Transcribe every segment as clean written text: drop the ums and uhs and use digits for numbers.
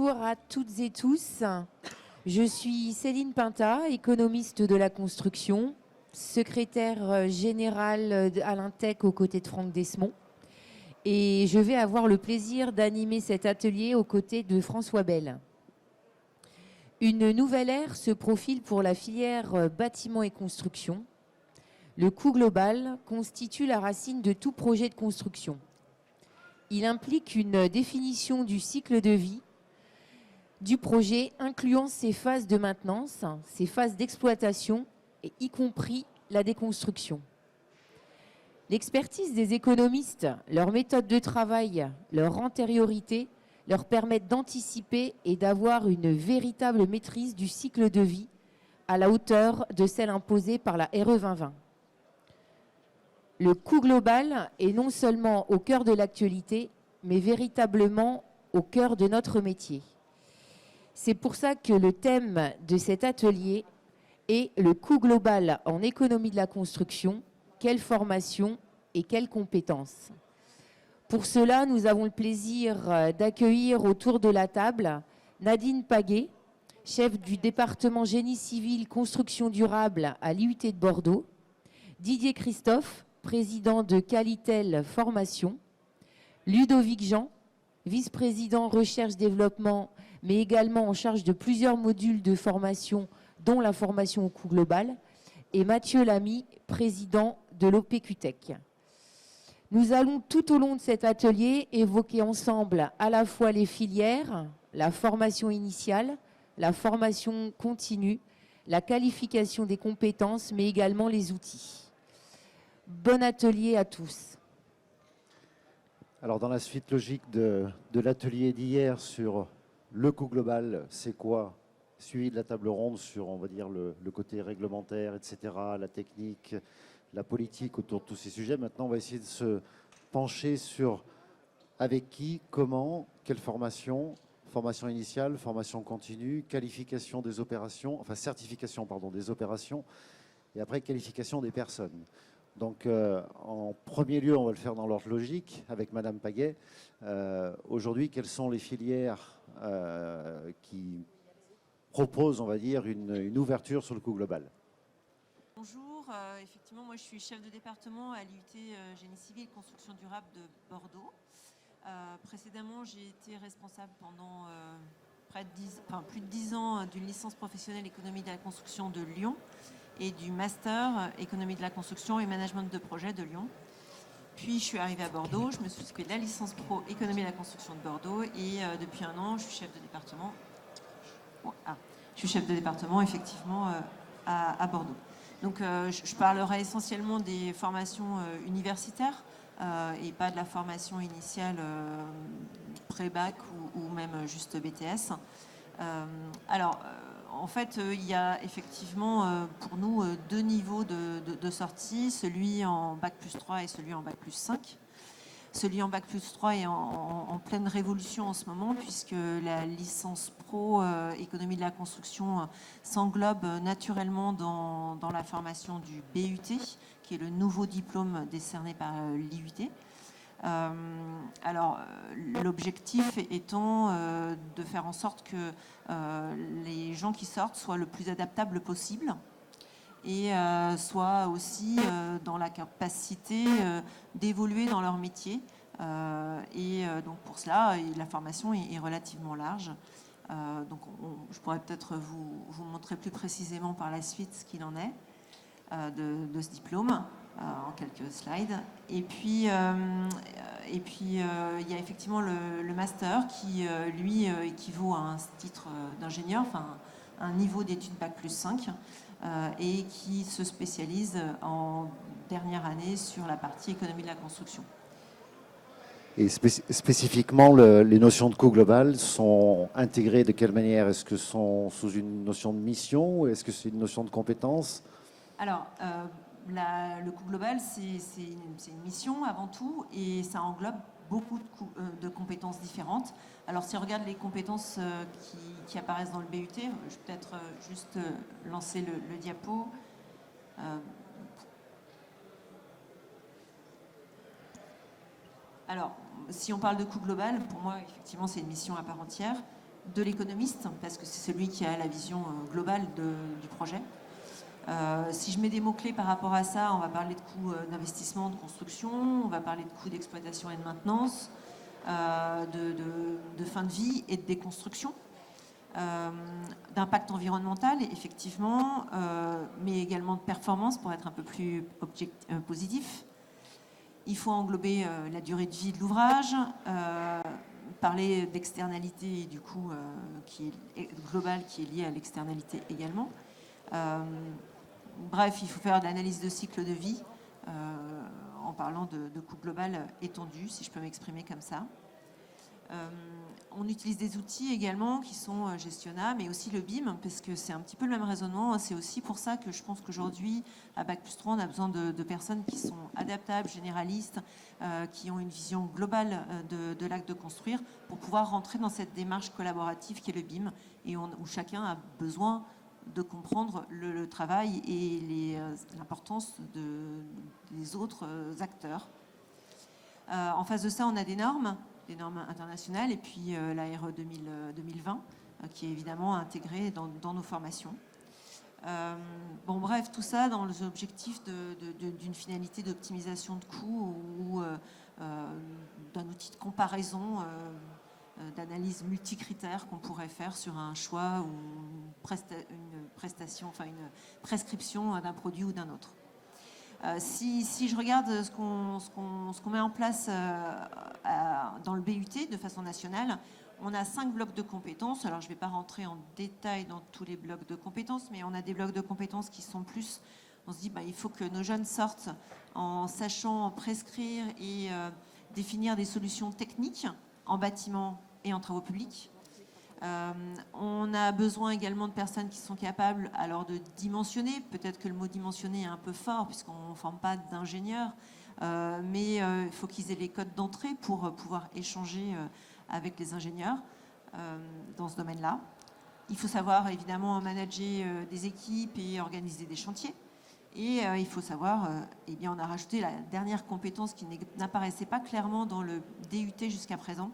Bonjour à toutes et tous. Je suis Céline Pinta, économiste de la construction, secrétaire générale à l'Intec aux côtés de Franck Desmond. Et je vais avoir le plaisir d'animer cet atelier aux côtés de François Bell. Une nouvelle ère se profile pour la filière bâtiment et construction. Le coût global constitue la racine de tout projet de construction. Il implique une définition du cycle de vie du projet, incluant ses phases de maintenance, ses phases d'exploitation, et y compris la déconstruction. L'expertise des économistes, leur méthode de travail, leur antériorité leur permettent d'anticiper et d'avoir une véritable maîtrise du cycle de vie à la hauteur de celle imposée par la RE 2020. Le coût global est non seulement au cœur de l'actualité, mais véritablement au cœur de notre métier. C'est pour ça que le thème de cet atelier est le coût global en économie de la construction, quelle formation et quelles compétences. Pour cela, nous avons le plaisir d'accueillir autour de la table Nadine Paguet, chef du département génie civil construction durable à l'IUT de Bordeaux, Didier Christophe, président de Qualitel Formation, Ludovic Jean, vice-président recherche-développement, mais également en charge de plusieurs modules de formation, dont la formation au coût global, et Mathieu Lamy, président de l'OPQTech. Nous allons tout au long de cet atelier évoquer ensemble à la fois les filières, la formation initiale, la formation continue, la qualification des compétences, mais également les outils. Bon atelier à tous. Alors, dans la suite logique de l'atelier d'hier sur le coût global, c'est quoi? Suivi de la table ronde sur, on va dire, le côté réglementaire, etc., la technique, la politique autour de tous ces sujets. Maintenant, on va essayer de se pencher sur avec qui, comment, quelle formation, formation initiale, formation continue, qualification des opérations, enfin certification, pardon, des opérations, et après qualification des personnes. Donc, en premier lieu, on va le faire dans l'ordre logique avec Madame Paguet. Aujourd'hui, quelles sont les filières qui proposent, on va dire, une ouverture sur le coût global? Bonjour, effectivement, moi je suis chef de département à l'IUT Génie Civil Construction Durable de Bordeaux. Précédemment, j'ai été responsable pendant plus de 10 ans d'une licence professionnelle économie de la construction de Lyon et du master économie de la construction et management de projet de Lyon. Puis je suis arrivée à Bordeaux, je me suis occupée de la licence pro économie de la construction de Bordeaux et depuis un an, je suis chef de département. Je suis chef de département effectivement à Bordeaux. Donc je parlerai essentiellement des formations universitaires et pas de la formation initiale pré-bac ou même juste BTS. En fait, il y a effectivement pour nous deux niveaux de sortie, celui en Bac plus 3 et celui en Bac plus 5. Celui en Bac plus 3 est en pleine révolution en ce moment puisque la licence pro économie de la construction s'englobe naturellement dans la formation du BUT, qui est le nouveau diplôme décerné par l'IUT. L'objectif étant de faire en sorte que les gens qui sortent soient le plus adaptables possible et soient aussi dans la capacité d'évoluer dans leur métier. Donc pour cela, la formation est relativement large. Je pourrais peut-être vous montrer plus précisément par la suite ce qu'il en est de ce diplôme en quelques slides. Et puis il y a effectivement le master qui, lui, équivaut à un titre d'ingénieur, enfin un niveau d'études Bac plus 5, et qui se spécialise en dernière année sur la partie économie de la construction. Et spécifiquement, les notions de coût global sont intégrées de quelle manière? Est-ce que sont sous une notion de mission ou est-ce que c'est une notion de compétence? Alors, le coût global, c'est une mission avant tout et ça englobe beaucoup de compétences différentes. Alors, si on regarde les compétences qui apparaissent dans le BUT, je vais peut-être juste lancer le diapo. Alors, si on parle de coût global, pour moi, effectivement, c'est une mission à part entière. de l'économiste, parce que c'est celui qui a la vision globale du projet. Si je mets des mots-clés par rapport à ça, on va parler de coûts d'investissement, de construction, on va parler de coûts d'exploitation et de maintenance, de fin de vie et de déconstruction, d'impact environnemental, effectivement, mais également de performance pour être un peu plus positif. Il faut englober la durée de vie de l'ouvrage, parler d'externalité du coup qui est globale, qui est liée à l'externalité également. Bref, il faut faire de l'analyse de cycle de vie en parlant de coût global étendu, si je peux m'exprimer comme ça. On utilise des outils également qui sont gestionnables, mais aussi le BIM, parce que c'est un petit peu le même raisonnement. C'est aussi pour ça que je pense qu'aujourd'hui, à Bac+3, on a besoin de personnes qui sont adaptables, généralistes, qui ont une vision globale de l'acte de construire, pour pouvoir rentrer dans cette démarche collaborative qui est le BIM, et où chacun a besoin de comprendre le travail et l'importance des autres acteurs. En face de ça, on a des normes internationales, et puis la RE 2020, qui est évidemment intégrée dans nos formations. Bon, bref, tout ça dans les objectifs d'une finalité d'optimisation de coûts ou d'un outil de comparaison, d'analyse multicritère qu'on pourrait faire sur un choix ou une prescription d'un produit ou d'un autre. Si je regarde ce qu'on met en place dans le BUT de façon nationale, on a 5 blocs de compétences. Alors, je ne vais pas rentrer en détail dans tous les blocs de compétences, mais on a des blocs de compétences qui sont plus... On se dit, il faut que nos jeunes sortent en sachant prescrire et définir des solutions techniques en bâtiment et en travaux publics. On a besoin également de personnes qui sont capables alors de dimensionner. Peut-être que le mot dimensionner est un peu fort puisqu'on ne forme pas d'ingénieurs, mais il faut qu'ils aient les codes d'entrée pour pouvoir échanger avec les ingénieurs dans ce domaine-là. Il faut savoir évidemment manager des équipes et organiser des chantiers. Et il faut savoir, eh bien, on a rajouté la dernière compétence qui n'apparaissait pas clairement dans le DUT jusqu'à présent.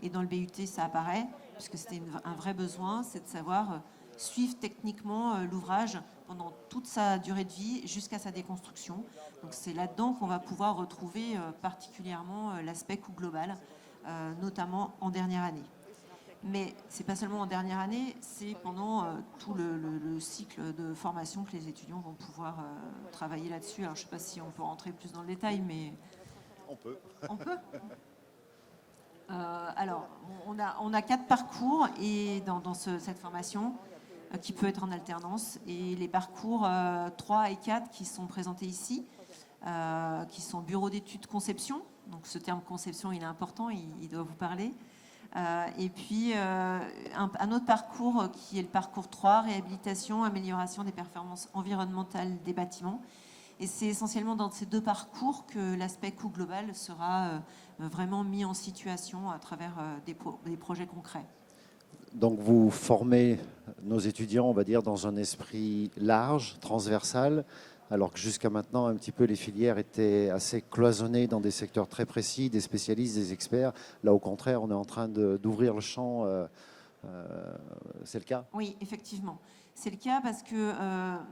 Et dans le BUT, ça apparaît, puisque c'était un vrai besoin, c'est de savoir suivre techniquement l'ouvrage pendant toute sa durée de vie jusqu'à sa déconstruction. Donc c'est là-dedans qu'on va pouvoir retrouver particulièrement l'aspect coût global, notamment en dernière année. Mais ce n'est pas seulement en dernière année, c'est pendant tout le cycle de formation que les étudiants vont pouvoir travailler là-dessus. Alors je ne sais pas si on peut rentrer plus dans le détail, mais... On peut. On peut. Alors, on a 4 parcours et dans cette formation qui peut être en alternance. Et les parcours 3 et 4 qui sont présentés ici, qui sont bureau d'études conception. Donc ce terme conception, il est important, il doit vous parler. Et puis un autre parcours qui est le parcours 3, réhabilitation, amélioration des performances environnementales des bâtiments. Et c'est essentiellement dans ces 2 parcours que l'aspect coût global sera vraiment mis en situation à travers des projets concrets. Donc vous formez nos étudiants, on va dire, dans un esprit large, transversal, alors que jusqu'à maintenant, un petit peu, les filières étaient assez cloisonnées dans des secteurs très précis, des spécialistes, des experts. Là, au contraire, on est en train d'ouvrir le champ. C'est le cas ? Oui, effectivement. C'est le cas parce que,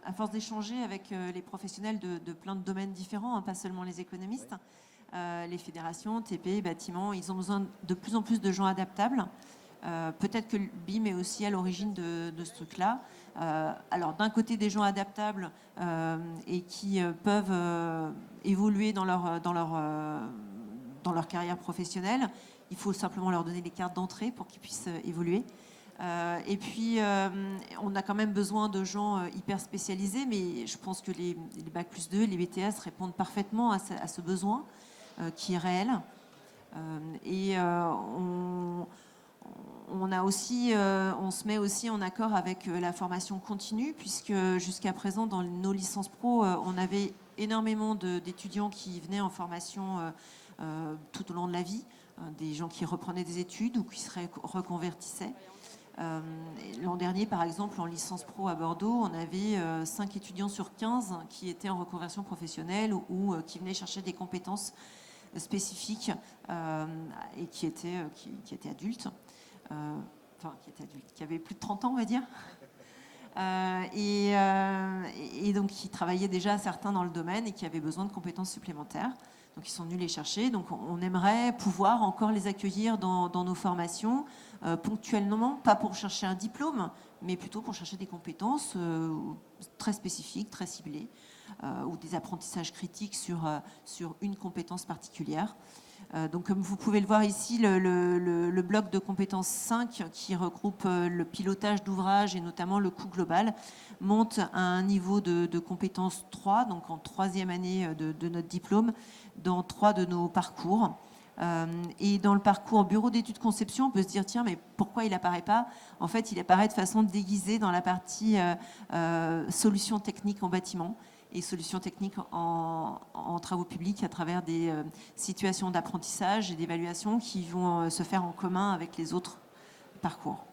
à force d'échanger avec les professionnels de plein de domaines différents, hein, pas seulement les économistes, les fédérations, TP, bâtiments, ils ont besoin de plus en plus de gens adaptables. Peut-être que le BIM est aussi à l'origine de ce truc-là. Alors, d'un côté, des gens adaptables et qui peuvent évoluer dans leur carrière professionnelle. Il faut simplement leur donner les cartes d'entrée pour qu'ils puissent évoluer. Et puis, on a quand même besoin de gens hyper spécialisés, mais je pense que les Bac+2, les BTS répondent parfaitement à ce besoin qui est réel. Et on se met aussi en accord avec la formation continue, puisque jusqu'à présent, dans nos licences pro, on avait énormément d'étudiants qui venaient en formation tout au long de la vie, des gens qui reprenaient des études ou qui se reconvertissaient. L'an dernier, par exemple, en licence pro à Bordeaux, on avait 5 étudiants sur 15 qui étaient en reconversion professionnelle ou qui venaient chercher des compétences spécifiques et qui étaient adultes. enfin qui était adulte, qui avait plus de 30 ans, on va dire. Et donc qui travaillaient déjà certains dans le domaine et qui avaient besoin de compétences supplémentaires. Donc ils sont venus les chercher. Donc on aimerait pouvoir encore les accueillir dans nos formations ponctuellement, pas pour chercher un diplôme, mais plutôt pour chercher des compétences très spécifiques, très ciblées, ou des apprentissages critiques sur une compétence particulière. Donc comme vous pouvez le voir ici, le bloc de compétences 5 qui regroupe le pilotage d'ouvrage et notamment le coût global monte à un niveau de compétences 3, donc en 3e année de notre diplôme, dans 3 de nos parcours. Et dans le parcours bureau d'études conception, on peut se dire tiens, mais pourquoi il apparaît pas? En fait, il apparaît de façon déguisée dans la partie solutions techniques en bâtiment et solutions techniques en travaux publics à travers des situations d'apprentissage et d'évaluation qui vont se faire en commun avec les autres parcours.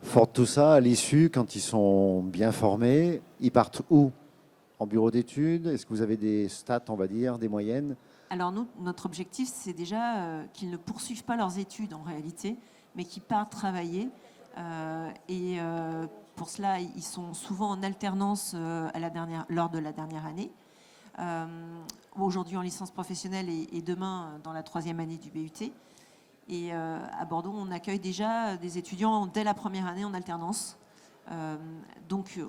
Fort de tout ça, à l'issue, quand ils sont bien formés, ils partent où? En bureau d'études? Est-ce que vous avez des stats, on va dire, des moyennes? Alors nous, notre objectif, c'est déjà qu'ils ne poursuivent pas leurs études en réalité, mais qu'ils partent travailler. Pour cela, ils sont souvent en alternance lors de la dernière année. Aujourd'hui en licence professionnelle et demain dans la 3e année du BUT. Et à Bordeaux, on accueille déjà des étudiants dès la première année en alternance. Donc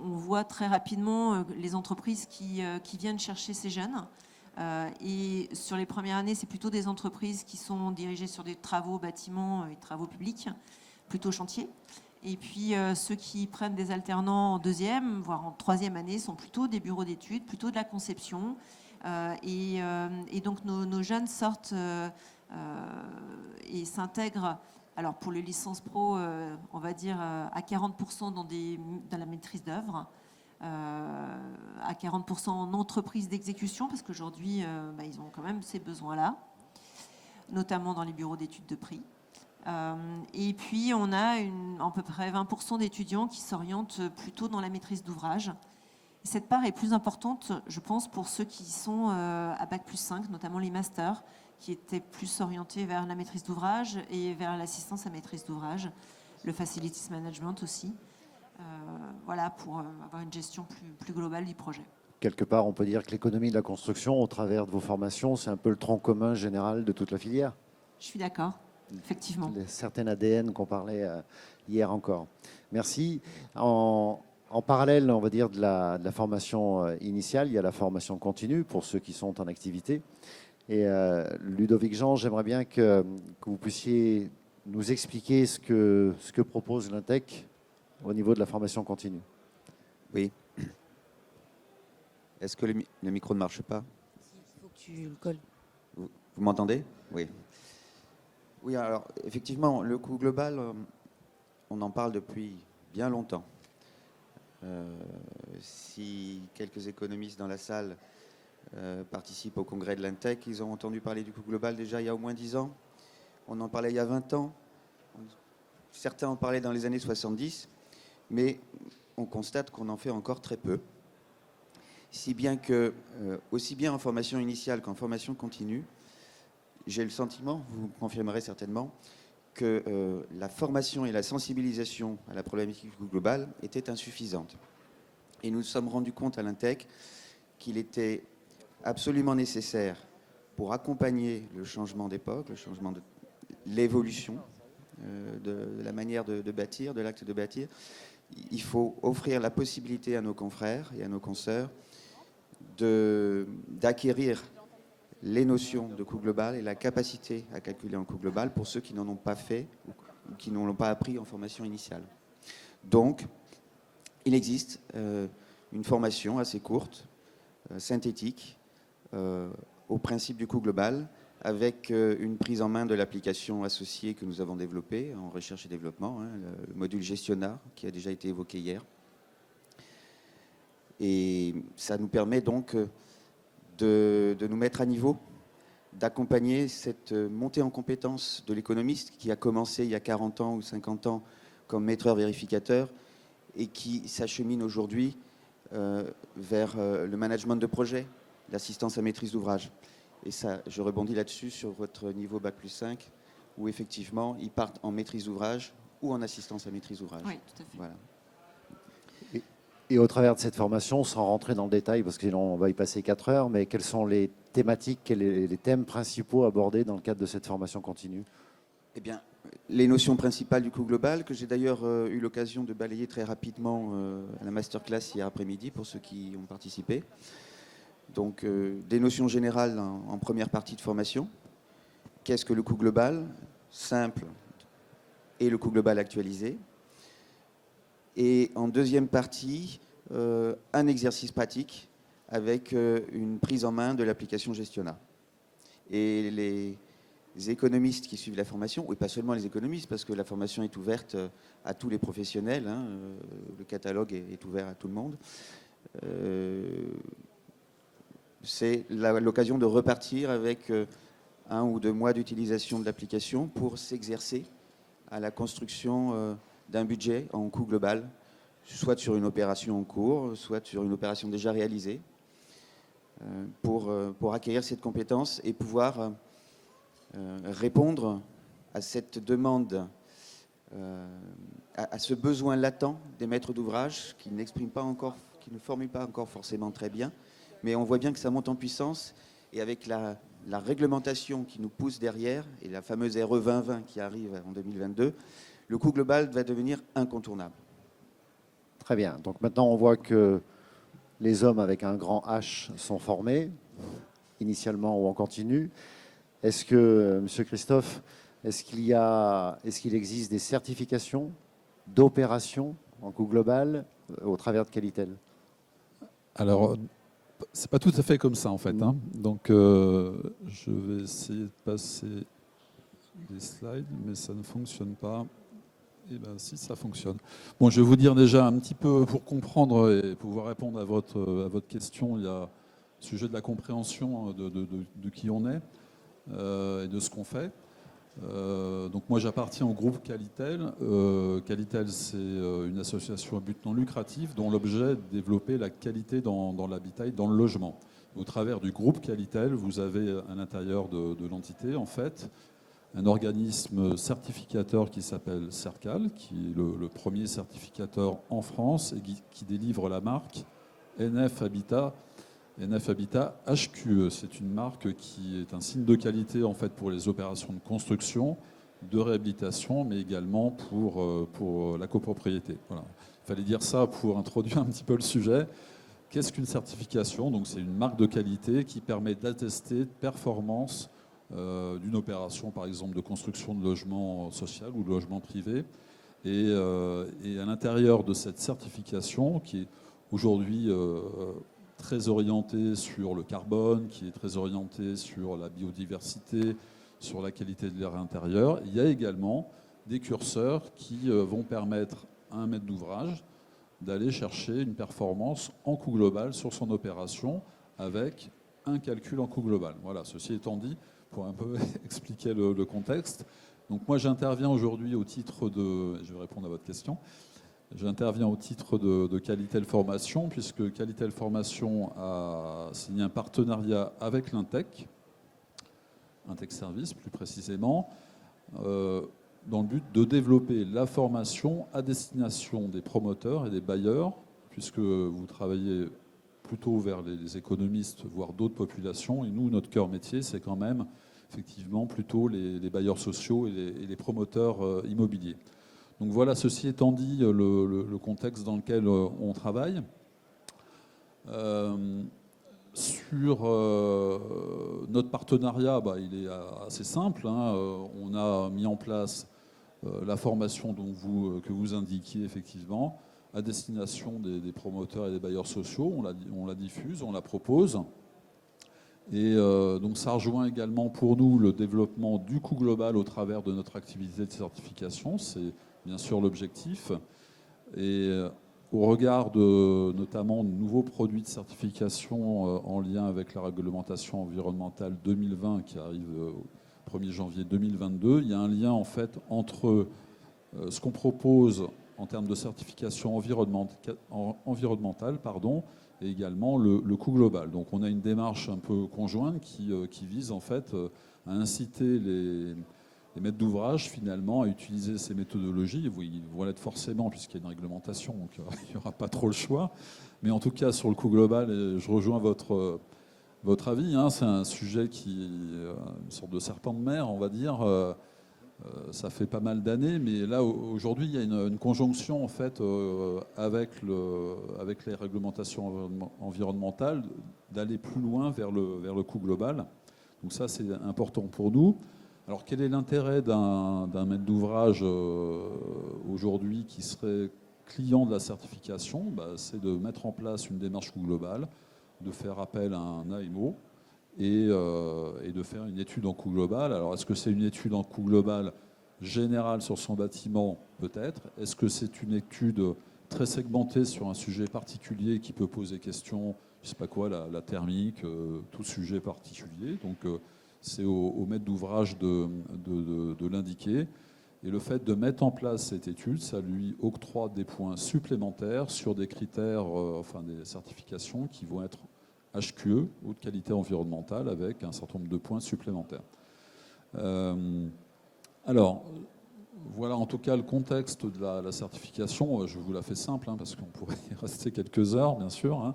on voit très rapidement les entreprises qui viennent chercher ces jeunes. Et sur les premières années, c'est plutôt des entreprises qui sont dirigées sur des travaux bâtiments et travaux publics, plutôt chantier. Et puis ceux qui prennent des alternants en 2e, voire en 3e année, sont plutôt des bureaux d'études, plutôt de la conception. Et donc nos jeunes sortent et s'intègrent, alors pour les licences pro, on va dire à 40% dans la maîtrise d'œuvre, à 40% en entreprise d'exécution, parce qu'aujourd'hui, ils ont quand même ces besoins-là, notamment dans les bureaux d'études de prix. Et puis, on a à peu près 20% d'étudiants qui s'orientent plutôt dans la maîtrise d'ouvrage. Cette part est plus importante, je pense, pour ceux qui sont à Bac+5, notamment les masters, qui étaient plus orientés vers la maîtrise d'ouvrage et vers l'assistance à maîtrise d'ouvrage, le facilities management aussi. Voilà, pour avoir une gestion plus globale du projet. Quelque part, on peut dire que l'économie de la construction, au travers de vos formations, c'est un peu le tronc commun général de toute la filière. Je suis d'accord, effectivement. Certaines ADN qu'on parlait hier encore. Merci. En parallèle, on va dire, de la formation initiale, il y a la formation continue pour ceux qui sont en activité. Et Ludovic Jean, j'aimerais bien que vous puissiez nous expliquer ce que propose l'INTEC au niveau de la formation continue. Oui. Est-ce que le micro ne marche pas? Il faut que tu le colles. Vous m'entendez? Oui. Oui, alors effectivement, le coût global, on en parle depuis bien longtemps. Si quelques économistes dans la salle participent au congrès de l'INTEC, ils ont entendu parler du coût global déjà il y a au moins 10 ans. On en parlait il y a 20 ans. Certains en parlaient dans les années 70. Mais on constate qu'on en fait encore très peu. Si bien que, aussi bien en formation initiale qu'en formation continue, j'ai le sentiment, vous me confirmerez certainement, que la formation et la sensibilisation à la problématique du coût global étaient insuffisantes. Et nous nous sommes rendus compte à l'INTEC qu'il était absolument nécessaire pour accompagner le changement d'époque, l'évolution de la manière de bâtir, de l'acte de bâtir. Il faut offrir la possibilité à nos confrères et à nos consoeurs d'acquérir les notions de coût global et la capacité à calculer un coût global pour ceux qui n'en ont pas fait ou qui n'en ont pas appris en formation initiale. Donc, il existe une formation assez courte, synthétique, au principe du coût global, avec une prise en main de l'application associée que nous avons développée en recherche et développement, le module gestionnaire qui a déjà été évoqué hier. Et ça nous permet donc de nous mettre à niveau, d'accompagner cette montée en compétence de l'économiste qui a commencé il y a 40 ans ou 50 ans comme maîtreur vérificateur et qui s'achemine aujourd'hui vers le management de projet, l'assistance à maîtrise d'ouvrage. Et ça, je rebondis là-dessus sur votre niveau Bac+5, où effectivement ils partent en maîtrise d'ouvrage ou en assistance à maîtrise d'ouvrage. Oui, tout à fait. Voilà. Et au travers de cette formation, sans rentrer dans le détail, parce que sinon on va y passer 4 heures, mais quelles sont les thématiques, quels sont les thèmes principaux abordés dans le cadre de cette formation continue? Eh bien, les notions principales du coût global, que j'ai d'ailleurs eu l'occasion de balayer très rapidement à la masterclass hier après-midi pour ceux qui ont participé. Donc, des notions générales en première partie de formation. Qu'est-ce que le coût global simple et le coût global actualisé? Et en deuxième partie, un exercice pratique avec une prise en main de l'application Gestiona. Et les économistes qui suivent la formation, et pas seulement les économistes, parce que la formation est ouverte à tous les professionnels, hein, le catalogue est ouvert à tout le monde, c'est l'occasion de repartir avec 1 ou 2 mois d'utilisation de l'application pour s'exercer à la construction d'un budget en coût global, soit sur une opération en cours, soit sur une opération déjà réalisée, pour acquérir cette compétence et pouvoir répondre à cette demande, à ce besoin latent des maîtres d'ouvrage qui n'expriment pas encore, qui ne formulent pas encore forcément très bien, mais on voit bien que ça monte en puissance et avec la réglementation qui nous pousse derrière et la fameuse RE 2020 qui arrive en 2022, le coût global va devenir incontournable. Très bien. Donc maintenant, on voit que les hommes avec un grand H sont formés, initialement ou en continu. Est-ce que, Monsieur Christophe, est-ce qu'il existe des certifications d'opération en coût global au travers de Qualitel? Alors, c'est pas tout à fait comme ça en fait. Hein. Donc, je vais essayer de passer les slides, mais ça ne fonctionne pas. Eh bien, si, ça fonctionne. Bon, je vais vous dire déjà un petit peu pour comprendre et pouvoir répondre à votre question. Il y a le sujet de la compréhension de qui on est et de ce qu'on fait. Donc moi, j'appartiens au groupe Qualitel. Qualitel, c'est une association à but non lucratif dont l'objet est de développer la qualité dans l'habitat et dans le logement. Au travers du groupe Qualitel, vous avez à l'intérieur de l'entité, en fait, un organisme certificateur qui s'appelle CERCAL, qui est le premier certificateur en France et qui délivre la marque NF Habitat HQE. C'est une marque qui est un signe de qualité en fait pour les opérations de construction, de réhabilitation, mais également pour la copropriété. Voilà. Il fallait dire ça pour introduire un petit peu le sujet. Qu'est-ce qu'une certification? Donc, c'est une marque de qualité qui permet d'attester de performance d'une opération, par exemple, de construction de logement social ou de logement privé. Et à l'intérieur de cette certification, qui est aujourd'hui très orientée sur le carbone, qui est très orientée sur la biodiversité, sur la qualité de l'air intérieur, il y a également des curseurs qui vont permettre à un maître d'ouvrage d'aller chercher une performance en coût global sur son opération avec un calcul en coût global. Voilà, ceci étant dit, pour un peu expliquer le contexte. Donc moi, j'interviens aujourd'hui au titre de... Je vais répondre à votre question. J'interviens au titre de Qualitel Formation, puisque Qualitel Formation a signé un partenariat avec l'Intec, Intec Service plus précisément, dans le but de développer la formation à destination des promoteurs et des bailleurs, puisque vous travaillez plutôt vers les économistes, voire d'autres populations. Et nous, notre cœur métier, c'est quand même effectivement plutôt les bailleurs sociaux et les promoteurs immobiliers. Donc voilà, ceci étant dit, le contexte dans lequel on travaille. Sur notre partenariat, il est assez simple. Hein. On a mis en place la formation que vous indiquiez effectivement à destination des promoteurs et des bailleurs sociaux. On la diffuse, on la propose. Et donc ça rejoint également pour nous le développement du coût global au travers de notre activité de certification. C'est bien sûr l'objectif. Et au regard notamment de nouveaux produits de certification en lien avec la réglementation environnementale 2020 qui arrive au 1er janvier 2022, il y a un lien en fait entre ce qu'on propose en termes de certification environnementale, et également le coût global. Donc on a une démarche un peu conjointe qui vise en fait à inciter les maîtres d'ouvrage, finalement, à utiliser ces méthodologies. Ils vont l'être forcément, puisqu'il y a une réglementation, donc il n'y aura pas trop le choix. Mais en tout cas, sur le coût global, et je rejoins votre avis, hein, c'est un sujet qui est une sorte de serpent de mer, on va dire. Ça fait pas mal d'années, mais là, aujourd'hui, il y a une conjonction, en fait, avec les réglementations environnementales, d'aller plus loin vers le coût global. Donc ça, c'est important pour nous. Alors, quel est l'intérêt d'un maître d'ouvrage aujourd'hui qui serait client de la certification? C'est de mettre en place une démarche coût global, de faire appel à un AMO et de faire une étude en coût global. Alors, est-ce que c'est une étude en coût global générale sur son bâtiment? Peut-être. Est-ce que c'est une étude très segmentée sur un sujet particulier qui peut poser question, je ne sais pas quoi, la thermique, tout sujet particulier? Donc, c'est au maître d'ouvrage de l'indiquer. Et le fait de mettre en place cette étude, ça lui octroie des points supplémentaires sur des critères, enfin des certifications qui vont être HQE, haute qualité environnementale, avec un certain nombre de points supplémentaires. Alors, voilà en tout cas le contexte de la certification. Je vous la fais simple, hein, parce qu'on pourrait y rester quelques heures, bien sûr. Hein.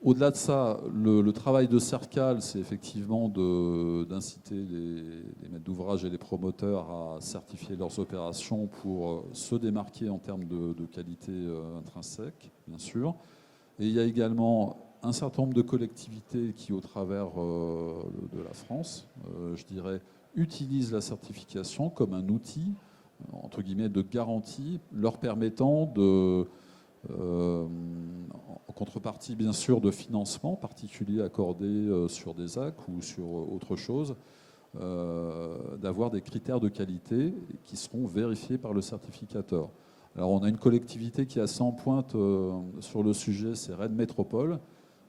Au-delà de ça, le travail de CERCAL, c'est effectivement d'inciter les maîtres d'ouvrage et les promoteurs à certifier leurs opérations pour se démarquer en termes de qualité intrinsèque, bien sûr. Et il y a également un certain nombre de collectivités qui, au travers de la France, je dirais, utilisent la certification comme un outil, entre guillemets, de garantie, leur permettant en contrepartie bien sûr de financement particulier accordé sur des AC ou sur autre chose, d'avoir des critères de qualité qui seront vérifiés par le certificateur. Alors on a une collectivité qui est assez en pointe sur le sujet, c'est Rennes Métropole,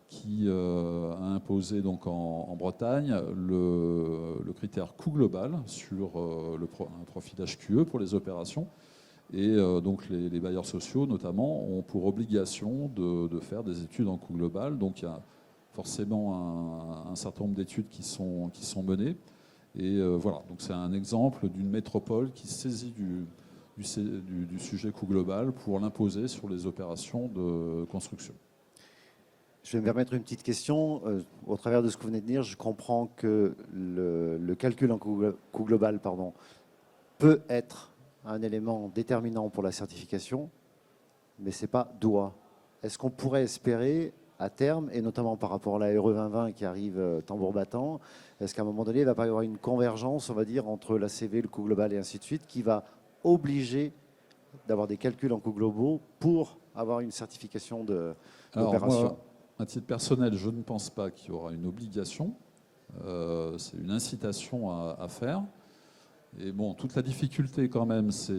qui a imposé donc en Bretagne le critère coût global sur un profil HQE pour les opérations. Et donc les bailleurs sociaux, notamment, ont pour obligation de faire des études en coût global. Donc il y a forcément un certain nombre d'études qui sont menées. Et voilà, donc c'est un exemple d'une métropole qui saisit du sujet coût global pour l'imposer sur les opérations de construction. Je vais me permettre une petite question. Au travers de ce que vous venez de dire, je comprends que le calcul en coût global peut être un élément déterminant pour la certification, mais ce n'est pas doit. Est-ce qu'on pourrait espérer à terme, et notamment par rapport à la RE 2020 qui arrive tambour battant, est-ce qu'à un moment donné, il ne va pas y avoir une convergence, on va dire, entre la CV, le coût global et ainsi de suite, qui va obliger d'avoir des calculs en coûts globaux pour avoir une certification d'opération? À titre personnel, je ne pense pas qu'il y aura une obligation. C'est une incitation à faire. Et bon, toute la difficulté quand même, c'est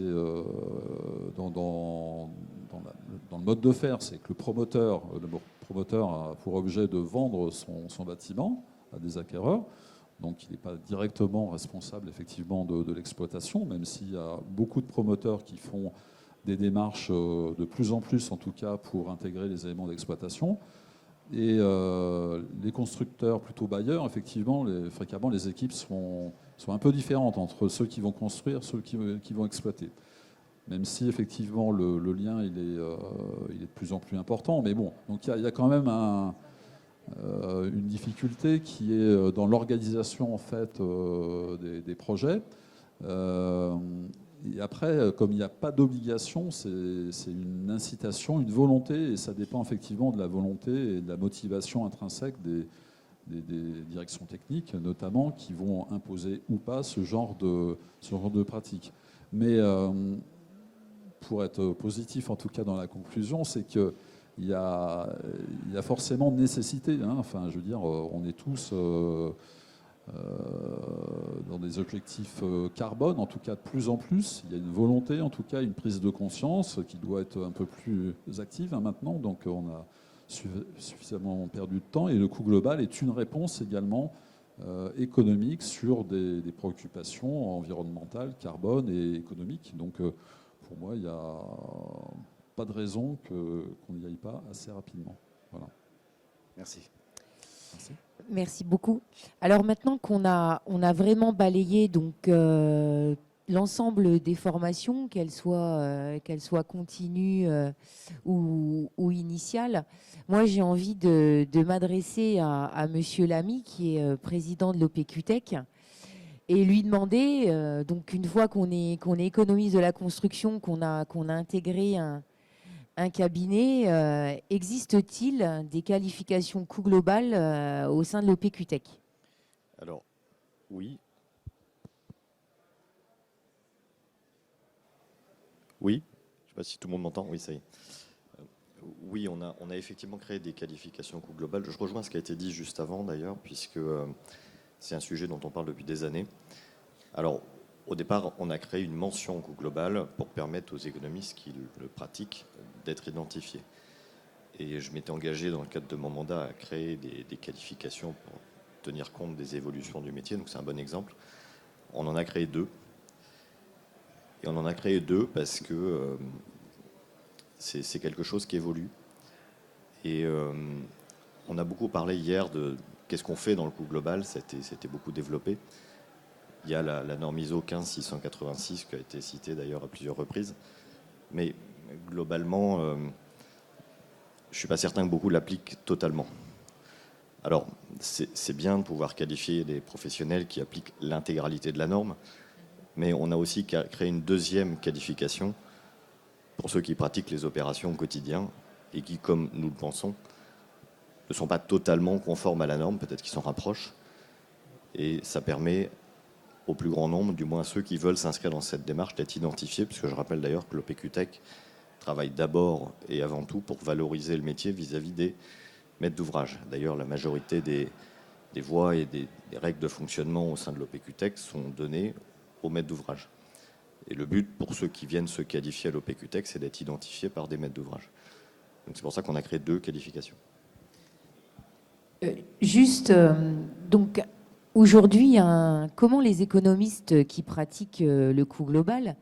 dans le mode de faire, c'est que le promoteur a pour objet de vendre son bâtiment à des acquéreurs. Donc il n'est pas directement responsable effectivement de l'exploitation, même s'il y a beaucoup de promoteurs qui font des démarches de plus en plus, en tout cas, pour intégrer les éléments d'exploitation. Et les constructeurs, plutôt bailleurs, effectivement, fréquemment, les équipes sont un peu différentes entre ceux qui vont construire et ceux qui vont exploiter. Même si, effectivement, le lien, il est de plus en plus important. Mais bon, donc il y a quand même une difficulté qui est dans l'organisation, en fait, des projets. Et après, comme il n'y a pas d'obligation, c'est une incitation, une volonté, et ça dépend effectivement de la volonté et de la motivation intrinsèque des directions techniques, notamment, qui vont imposer ou pas ce genre de pratique. Mais pour être positif, en tout cas dans la conclusion, c'est qu'il y a forcément nécessité. Hein. Enfin, je veux dire, on est tous dans des objectifs carbone, en tout cas de plus en plus. Il y a une volonté, en tout cas une prise de conscience qui doit être un peu plus active maintenant. Donc on a suffisamment perdu de temps et le coût global est une réponse également économique sur des préoccupations environnementales, carbone et économiques. Donc pour moi, il n'y a pas de raison qu'on n'y aille pas assez rapidement. Voilà. Merci. Merci beaucoup. Alors maintenant on a vraiment balayé donc l'ensemble des formations, qu'elles soient continues ou initiales, moi j'ai envie de m'adresser à Monsieur Lamy, qui est président de l'OPQTech, et lui demander, donc une fois qu'on est économiste de la construction, qu'on a intégré un cabinet, existe-t-il des qualifications coût global au sein de l'OPQTech? Alors, oui. Oui, je ne sais pas si tout le monde m'entend. Oui, ça y est. Oui, on a effectivement créé des qualifications coût global. Je rejoins ce qui a été dit juste avant, d'ailleurs, puisque c'est un sujet dont on parle depuis des années. Alors, au départ, on a créé une mention coût global pour permettre aux économistes qui le pratiquent d'être identifiés. Et je m'étais engagé dans le cadre de mon mandat à créer des qualifications pour tenir compte des évolutions du métier. Donc c'est un bon exemple. On en a créé 2. Et on en a créé 2 parce que c'est quelque chose qui évolue. Et on a beaucoup parlé hier de qu'est-ce qu'on fait dans le coût global. C'était beaucoup développé. Il y a la norme ISO 15686 qui a été citée d'ailleurs à plusieurs reprises. Mais globalement, je ne suis pas certain que beaucoup l'appliquent totalement. Alors, c'est bien de pouvoir qualifier des professionnels qui appliquent l'intégralité de la norme, mais on a aussi créé une deuxième qualification pour ceux qui pratiquent les opérations au quotidien et qui, comme nous le pensons, ne sont pas totalement conformes à la norme, peut-être qu'ils s'en rapprochent. Et ça permet au plus grand nombre, du moins ceux qui veulent s'inscrire dans cette démarche, d'être identifiés, puisque je rappelle d'ailleurs que l'OPQTech travaille d'abord et avant tout pour valoriser le métier vis-à-vis des maîtres d'ouvrage. D'ailleurs, la majorité des voies et des règles de fonctionnement au sein de l'OPQTech sont données aux maîtres d'ouvrage. Et le but pour ceux qui viennent se qualifier à l'OPQTech, c'est d'être identifiés par des maîtres d'ouvrage. Donc c'est pour ça qu'on a créé 2 qualifications. Donc aujourd'hui, comment les économistes qui pratiquent le coût global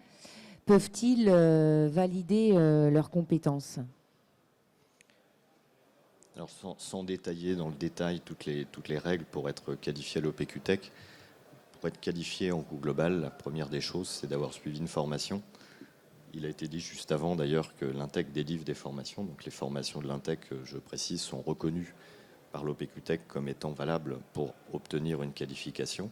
peuvent-ils valider leurs compétences? Alors sans détailler dans le détail toutes les règles pour être qualifié à l'OPQTech, pour être qualifié en coût global, la première des choses, c'est d'avoir suivi une formation. Il a été dit juste avant d'ailleurs que l'Intech délivre des formations. Donc les formations de l'Intech, je précise, sont reconnues par l'OPQTech comme étant valables pour obtenir une qualification.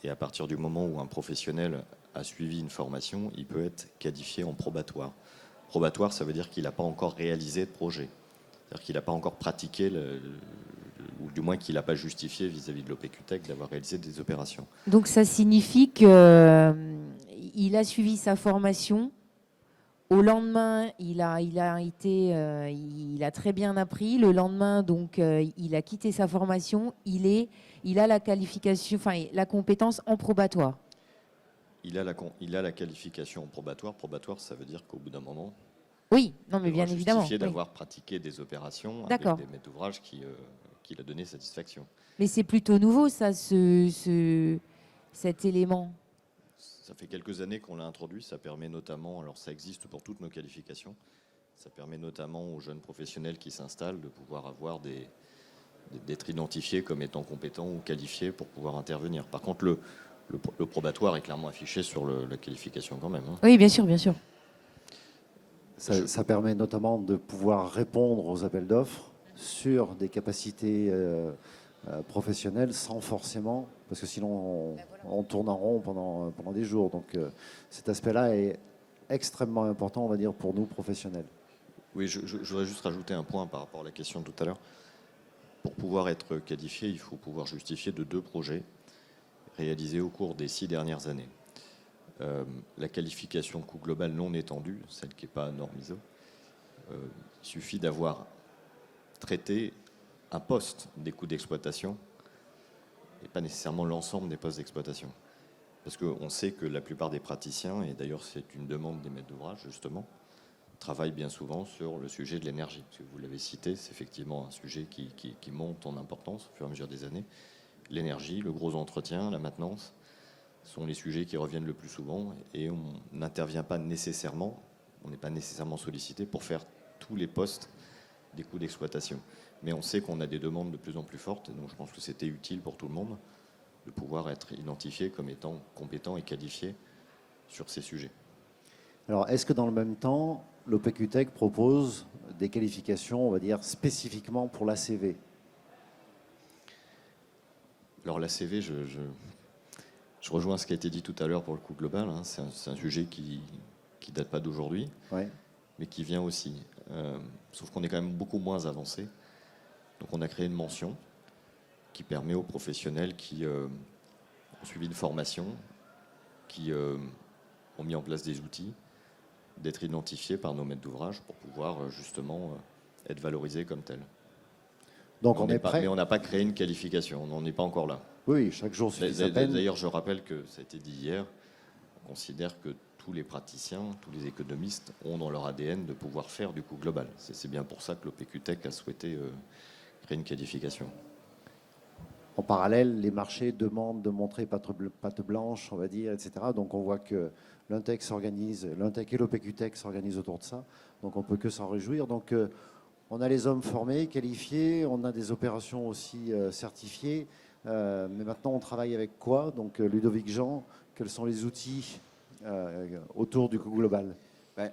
Et à partir du moment où un professionnel a suivi une formation, il peut être qualifié en probatoire. Probatoire, ça veut dire qu'il n'a pas encore réalisé de projet. C'est-à-dire qu'il n'a pas encore pratiqué, ou du moins qu'il n'a pas justifié vis-à-vis de l'OPQTech d'avoir réalisé des opérations. Donc ça signifie qu'il a suivi sa formation. Au lendemain, il a très bien appris. Le lendemain, donc, il a quitté sa formation. Il a la qualification, enfin, la compétence en probatoire. Il a la qualification en probatoire. Probatoire, ça veut dire qu'au bout d'un moment, oui, non, mais bien évidemment, justifier d'avoir oui. pratiqué des opérations avec D'accord. des maîtres d'ouvrage qui a donné satisfaction. Mais c'est plutôt nouveau, ça, cet élément. Ça fait quelques années qu'on l'a introduit. Ça permet notamment, alors ça existe pour toutes nos qualifications, ça permet notamment aux jeunes professionnels qui s'installent de pouvoir avoir d'être identifiés comme étant compétents ou qualifiés pour pouvoir intervenir. Par contre, le probatoire est clairement affiché sur la qualification quand même. Oui, bien sûr, bien sûr. Ça permet notamment de pouvoir répondre aux appels d'offres sur des capacités professionnelles sans forcément, parce que sinon on tourne en rond pendant des jours. Donc cet aspect-là est extrêmement important, on va dire, pour nous professionnels. Oui, je voudrais juste rajouter un point par rapport à la question de tout à l'heure. Pour pouvoir être qualifié, il faut pouvoir justifier de 2 projets réalisés au cours des 6 dernières années. La qualification coût global non étendue, celle qui n'est pas norme ISO, il suffit d'avoir traité un poste des coûts d'exploitation et pas nécessairement l'ensemble des postes d'exploitation. Parce qu'on sait que la plupart des praticiens, et d'ailleurs c'est une demande des maîtres d'ouvrage justement, travaillent bien souvent sur le sujet de l'énergie. Parce que vous l'avez cité, c'est effectivement un sujet qui monte en importance au fur et à mesure des années. L'énergie, le gros entretien, la maintenance sont les sujets qui reviennent le plus souvent et on n'intervient pas nécessairement, on n'est pas nécessairement sollicité pour faire tous les postes des coûts d'exploitation. Mais on sait qu'on a des demandes de plus en plus fortes, et donc je pense que c'était utile pour tout le monde de pouvoir être identifié comme étant compétent et qualifié sur ces sujets. Alors, est-ce que dans le même temps, l'OPQTech propose des qualifications, on va dire, spécifiquement pour l'ACV? Alors l'ACV, je rejoins ce qui a été dit tout à l'heure pour le coût global, hein. C'est un sujet qui date pas d'aujourd'hui, Ouais. mais qui vient aussi. Sauf qu'on est quand même beaucoup moins avancé. Donc on a créé une mention qui permet aux professionnels qui ont suivi une formation, qui ont mis en place des outils, d'être identifiés par nos maîtres d'ouvrage pour pouvoir justement être valorisés comme tels. Donc Mais on est prêt. Mais on n'a pas créé une qualification, on n'en est pas encore là. Oui, chaque jour suffit sa peine. D'ailleurs, je rappelle que ça a été dit hier, on considère que tous les praticiens, tous les économistes ont dans leur ADN de pouvoir faire du coût global. C'est bien pour ça que l'OPQTech a souhaité créer une qualification. En parallèle, les marchés demandent de montrer patte blanche, on va dire, etc. Donc on voit que l'Intech et l'OPQTech s'organisent autour de ça. Donc on ne peut que s'en réjouir. Donc on a les hommes formés, qualifiés, on a des opérations aussi certifiées. Mais maintenant, on travaille avec quoi? Donc Ludovic Jean, quels sont les outils autour du coût global? Ben,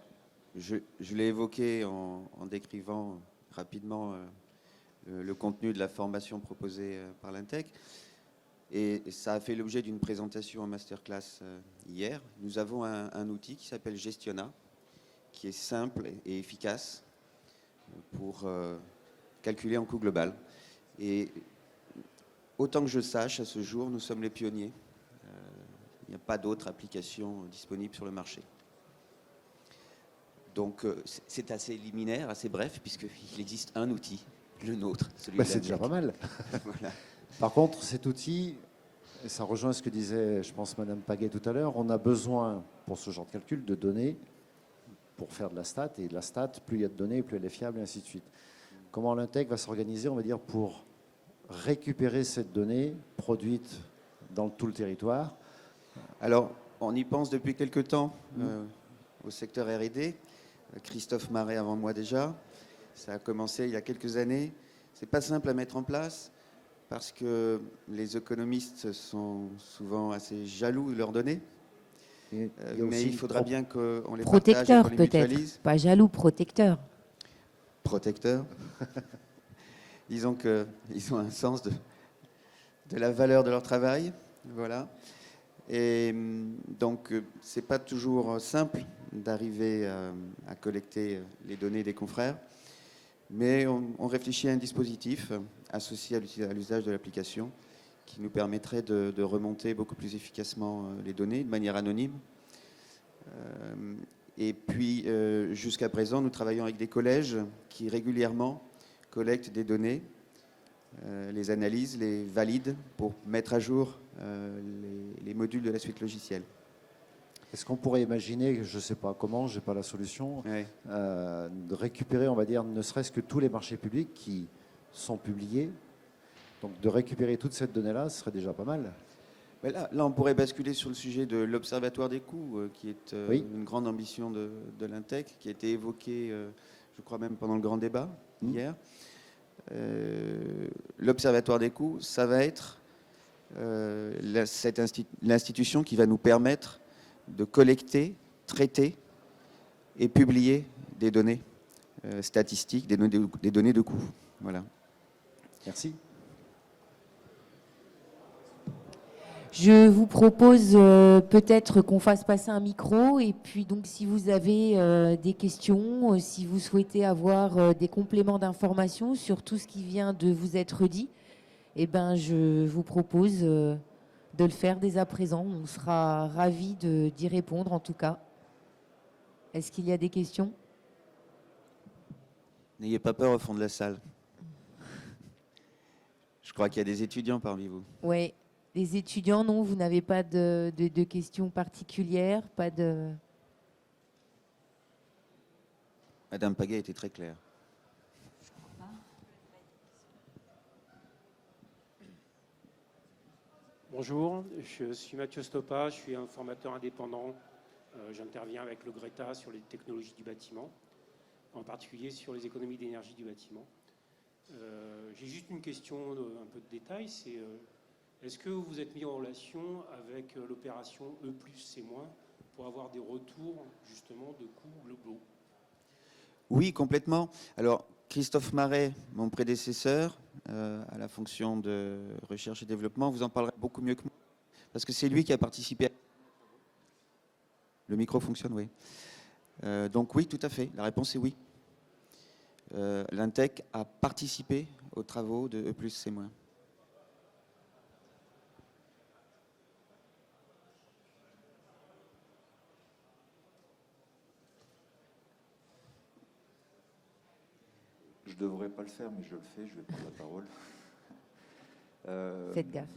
je l'ai évoqué en décrivant rapidement le contenu de la formation proposée par l'Intech. Et ça a fait l'objet d'une présentation en masterclass hier. Nous avons un outil qui s'appelle Gestiona, qui est simple et efficace pour calculer en coût global. Et autant que je sache, à ce jour, nous sommes les pionniers. Il n'y a pas d'autres applications disponibles sur le marché. Donc c'est assez liminaire, assez bref, puisqu'il existe un outil, le nôtre. Celui de C'est déjà pas mal. Voilà. Par contre, cet outil, et ça rejoint ce que disait, je pense, Madame Paguet tout à l'heure, on a besoin, pour ce genre de calcul, de données pour faire de la stat. Et de la stat, plus il y a de données, plus elle est fiable, et ainsi de suite. Comment l'Intech va s'organiser, on va dire, pour récupérer cette donnée produite dans tout le territoire? Alors, on y pense depuis quelque temps au secteur R&D. Christophe Marais avant moi déjà. Ça a commencé il y a quelques années. C'est pas simple à mettre en place parce que les économistes sont souvent assez jaloux de leurs données. Mais il faudra bien qu'on les partage et Protecteur qu'on les peut-être, mutualise. pas jaloux, protecteur. Protecteur. Disons qu'ils ont un sens de la valeur de leur travail. Voilà. Et donc, c'est pas toujours simple d'arriver à collecter les données des confrères, mais on réfléchit à un dispositif associé à l'usage de l'application qui nous permettrait de remonter beaucoup plus efficacement les données de manière anonyme. Et puis, jusqu'à présent, nous travaillons avec des collèges qui régulièrement collectent des données, les analysent, les valident pour mettre à jour les modules de la suite logicielle. Est-ce qu'on pourrait imaginer, je ne sais pas comment, je n'ai pas la solution, Ouais. de récupérer, on va dire, ne serait-ce que tous les marchés publics qui sont publiés, donc de récupérer toute cette donnée-là, ce serait déjà pas mal. Mais là, on pourrait basculer sur le sujet de l'Observatoire des coûts, qui est Oui. une grande ambition de l'Intech, qui a été évoquée, je crois même pendant le grand débat hier. L'Observatoire des coûts, ça va être l'institution qui va nous permettre de collecter, traiter et publier des données statistiques, des données de coûts. Voilà. Merci. Je vous propose peut-être qu'on fasse passer un micro et puis donc si vous avez des questions, si vous souhaitez avoir des compléments d'information sur tout ce qui vient de vous être dit, eh ben, je vous propose de le faire dès à présent. On sera ravis d'y répondre en tout cas. Est-ce qu'il y a des questions? N'ayez pas peur au fond de la salle. Je crois qu'il y a des étudiants parmi vous. Oui. Les étudiants, non, vous n'avez pas de questions particulières, pas de... Madame Paguet était très claire. Bonjour, je suis Mathieu Stoppa, je suis un formateur indépendant. J'interviens avec le Greta sur les technologies du bâtiment, en particulier sur les économies d'énergie du bâtiment. J'ai juste une question, un peu de détail, c'est est-ce que vous vous êtes mis en relation avec l'opération E plus C moins pour avoir des retours justement de coûts globaux? Oui, complètement. Alors, Christophe Marais, mon prédécesseur à la fonction de recherche et développement, vous en parlera beaucoup mieux que moi, parce que c'est lui qui a participé. Le micro fonctionne, oui. Donc oui, tout à fait. La réponse est oui. L'Intec a participé aux travaux de E plus C moins. Je ne devrais pas le faire, mais je le fais, je vais prendre la parole. Faites gaffe.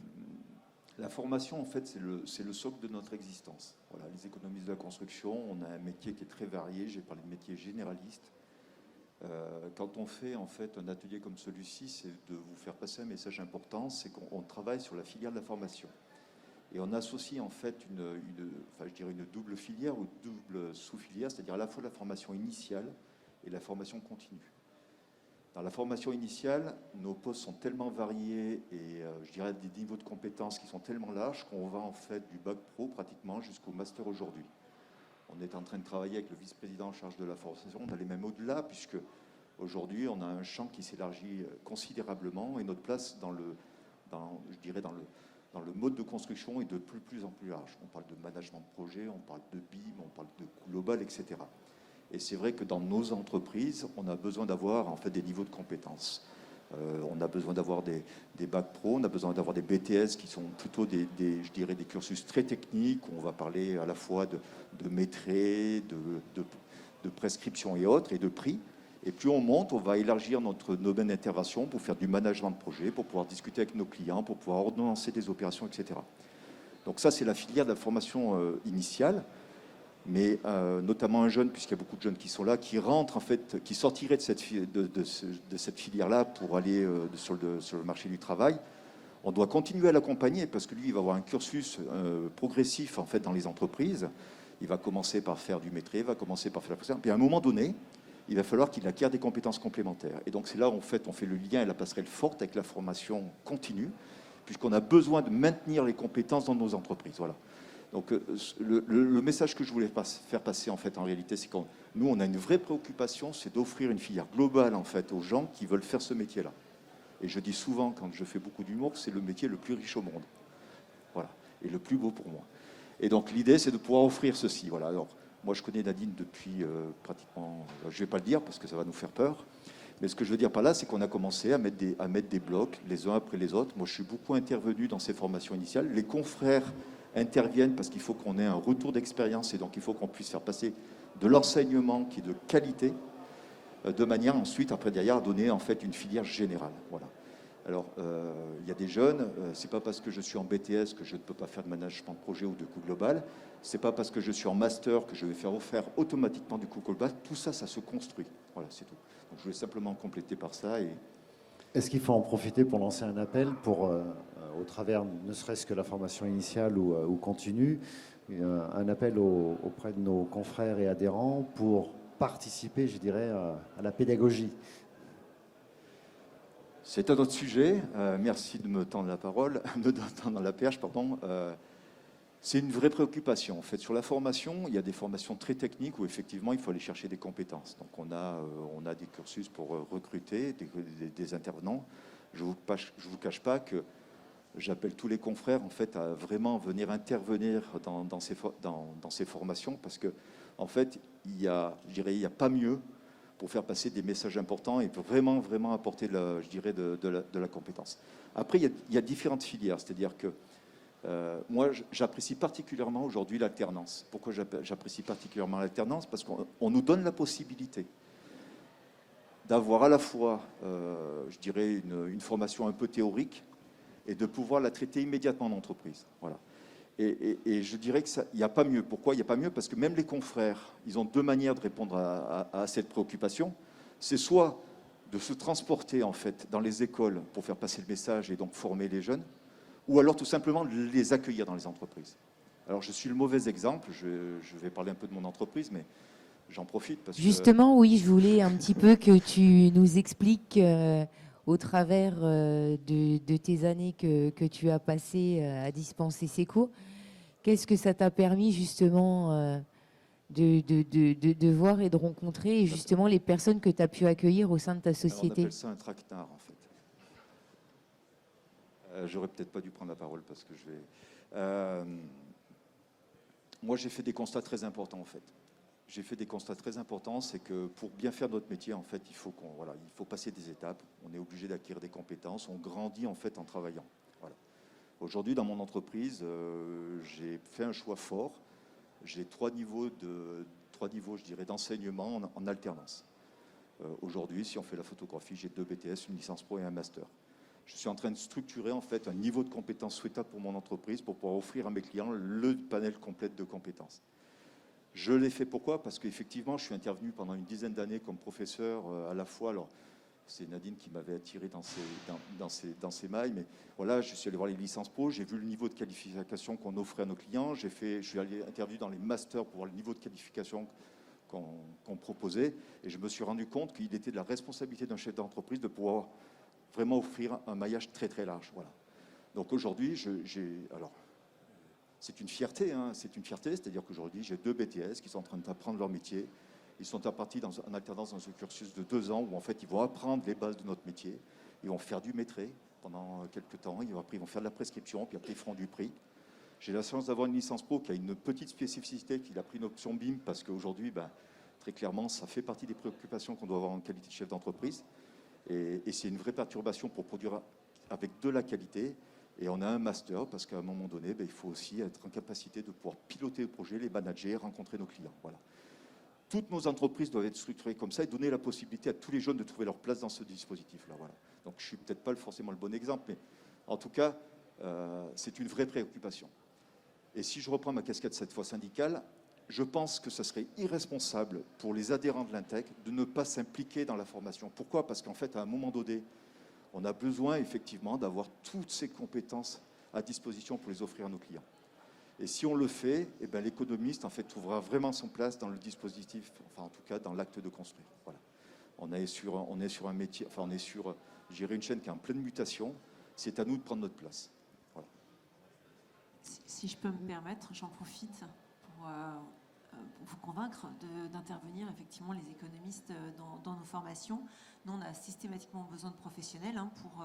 La formation, en fait, c'est le socle de notre existence. Voilà, les économistes de la construction, on a un métier qui est très varié. J'ai parlé de métier généraliste. Quand on fait en fait un atelier comme celui-ci, c'est de vous faire passer un message important, c'est qu'on travaille sur la filière de la formation. Et on associe en fait une double filière ou double sous-filière, c'est-à-dire à la fois la formation initiale et la formation continue. Dans la formation initiale, nos postes sont tellement variés et je dirais des niveaux de compétences qui sont tellement larges qu'on va en fait du bac pro pratiquement jusqu'au master aujourd'hui. On est en train de travailler avec le vice-président en charge de la formation, on allait même au-delà puisque aujourd'hui on a un champ qui s'élargit considérablement et notre place dans le mode de construction est de plus en plus large. On parle de management de projet, on parle de BIM, on parle de coût global, etc. Et c'est vrai que dans nos entreprises, on a besoin d'avoir en fait des niveaux de compétences. On a besoin d'avoir des bacs pro, on a besoin d'avoir des BTS qui sont plutôt des cursus très techniques. Où on va parler à la fois de maîtrise, de prescription et autres, et de prix. Et plus on monte, on va élargir notre domaine d'intervention pour faire du management de projet, pour pouvoir discuter avec nos clients, pour pouvoir ordonnancer des opérations, etc. Donc ça, c'est la filière de la formation initiale. Mais notamment un jeune, puisqu'il y a beaucoup de jeunes qui sont là, qui rentrent en fait, qui sortiraient de cette filière-là pour aller sur le marché du travail. On doit continuer à l'accompagner parce que lui, il va avoir un cursus progressif en fait dans les entreprises. Il va commencer par faire du maîtrise, il va commencer par faire la prestation. Puis à un moment donné, il va falloir qu'il acquiert des compétences complémentaires. Et donc c'est là où on fait le lien et la passerelle forte avec la formation continue, puisqu'on a besoin de maintenir les compétences dans nos entreprises. Voilà. Donc le message que je voulais faire passer en fait en réalité, c'est que nous on a une vraie préoccupation, c'est d'offrir une filière globale en fait aux gens qui veulent faire ce métier-là. Et je dis souvent quand je fais beaucoup d'humour que c'est le métier le plus riche au monde, voilà, et le plus beau pour moi. Et donc l'idée c'est de pouvoir offrir ceci. Voilà. Alors moi je connais Nadine depuis pratiquement, je vais pas le dire parce que ça va nous faire peur. Mais ce que je veux dire par là, c'est qu'on a commencé à mettre des blocs les uns après les autres. Moi je suis beaucoup intervenu dans ces formations initiales. Les confrères interviennent parce qu'il faut qu'on ait un retour d'expérience et donc il faut qu'on puisse faire passer de l'enseignement qui est de qualité de manière ensuite, après derrière, à donner en fait une filière générale. Voilà. Alors, il y a des jeunes, c'est pas parce que je suis en BTS que je ne peux pas faire de management de projet ou de coût global, c'est pas parce que je suis en master que je vais faire automatiquement du coût global, tout ça, ça se construit. Voilà, c'est tout. Donc je voulais simplement compléter par ça. Est-ce qu'il faut en profiter pour lancer un appel pour, au travers ne serait-ce que la formation initiale ou continue, un appel auprès de nos confrères et adhérents pour participer, je dirais, à la pédagogie? C'est un autre sujet. Merci de me tendre la parole, de me tendre la perche, pardon. C'est une vraie préoccupation. En fait, sur la formation, il y a des formations très techniques où effectivement il faut aller chercher des compétences. Donc on a des cursus pour recruter des intervenants. Je vous cache pas que j'appelle tous les confrères en fait à vraiment venir intervenir dans ces formations parce que en fait il y a pas mieux pour faire passer des messages importants et pour vraiment apporter de la compétence. Après il y a différentes filières, c'est-à-dire que moi, j'apprécie particulièrement aujourd'hui l'alternance. Pourquoi j'apprécie particulièrement l'alternance? Parce qu'on nous donne la possibilité d'avoir à la fois, une formation un peu théorique et de pouvoir la traiter immédiatement en entreprise. Voilà. Et je dirais qu'il n'y a pas mieux. Pourquoi il n'y a pas mieux? Parce que même les confrères, ils ont deux manières de répondre à cette préoccupation. C'est soit de se transporter en fait dans les écoles pour faire passer le message et donc former les jeunes, ou alors tout simplement de les accueillir dans les entreprises. Alors je suis le mauvais exemple, je vais parler un peu de mon entreprise, mais j'en profite parce Justement, oui, je voulais un petit peu que tu nous expliques au travers de tes années que tu as passées à dispenser ces cours. Qu'est-ce que ça t'a permis justement de voir et de rencontrer justement les personnes que tu as pu accueillir au sein de ta Alors, on société? appelle ça un traquenard, en fait. J'aurais peut-être pas dû prendre la parole parce que je vais... moi, j'ai fait des constats très importants, en fait. J'ai fait des constats très importants, c'est que pour bien faire notre métier, en fait, il faut passer des étapes. On est obligé d'acquérir des compétences. On grandit, en fait, en travaillant. Voilà. Aujourd'hui, dans mon entreprise, j'ai fait un choix fort. J'ai trois niveaux, je dirais, d'enseignement en alternance. Aujourd'hui, si on fait la photographie, j'ai 2 BTS, une licence pro et un master. Je suis en train de structurer en fait un niveau de compétences souhaitable pour mon entreprise pour pouvoir offrir à mes clients le panel complet de compétences. Je l'ai fait pourquoi? Parce qu'effectivement, je suis intervenu pendant une dizaine d'années comme professeur à la fois. Alors, c'est Nadine qui m'avait attiré dans ses mailles, mais voilà, je suis allé voir les licences pro, j'ai vu le niveau de qualification qu'on offrait à nos clients, je suis allé interviewer dans les masters pour voir le niveau de qualification qu'on proposait, et je me suis rendu compte qu'il était de la responsabilité d'un chef d'entreprise de pouvoir vraiment offrir un maillage très très large. Voilà. Donc aujourd'hui, alors c'est une fierté, c'est-à-dire qu'aujourd'hui j'ai 2 BTS qui sont en train d'apprendre leur métier. Ils sont partis en alternance dans un cursus de 2 ans où en fait ils vont apprendre les bases de notre métier. Ils vont faire du maîtrise pendant quelques temps. Après ils vont faire de la prescription, puis après ils feront du prix. J'ai la chance d'avoir une licence pro qui a une petite spécificité, qu'il a pris une option BIM parce qu'aujourd'hui, très clairement, ça fait partie des préoccupations qu'on doit avoir en qualité de chef d'entreprise. Et c'est une vraie perturbation pour produire avec de la qualité. Et on a un master parce qu'à un moment donné, il faut aussi être en capacité de pouvoir piloter le projet, les manager, rencontrer nos clients. Voilà. Toutes nos entreprises doivent être structurées comme ça et donner la possibilité à tous les jeunes de trouver leur place dans ce dispositif-là. Voilà. Donc je ne suis peut-être pas forcément le bon exemple, mais en tout cas, c'est une vraie préoccupation. Et si je reprends ma casquette cette fois syndicale, je pense que ce serait irresponsable pour les adhérents de l'Intec de ne pas s'impliquer dans la formation. Pourquoi? Parce qu'en fait, à un moment donné, on a besoin effectivement d'avoir toutes ces compétences à disposition pour les offrir à nos clients. Et si on le fait, l'économiste en fait trouvera vraiment son place dans le dispositif, enfin en tout cas dans l'acte de construire. Voilà. On est sur un métier, enfin on est sur, je dirais, une chaîne qui est en pleine mutation. C'est à nous de prendre notre place. Voilà. Si je peux me permettre, j'en profite pour vous convaincre d'intervenir effectivement les économistes dans nos formations. Nous, on a systématiquement besoin de professionnels pour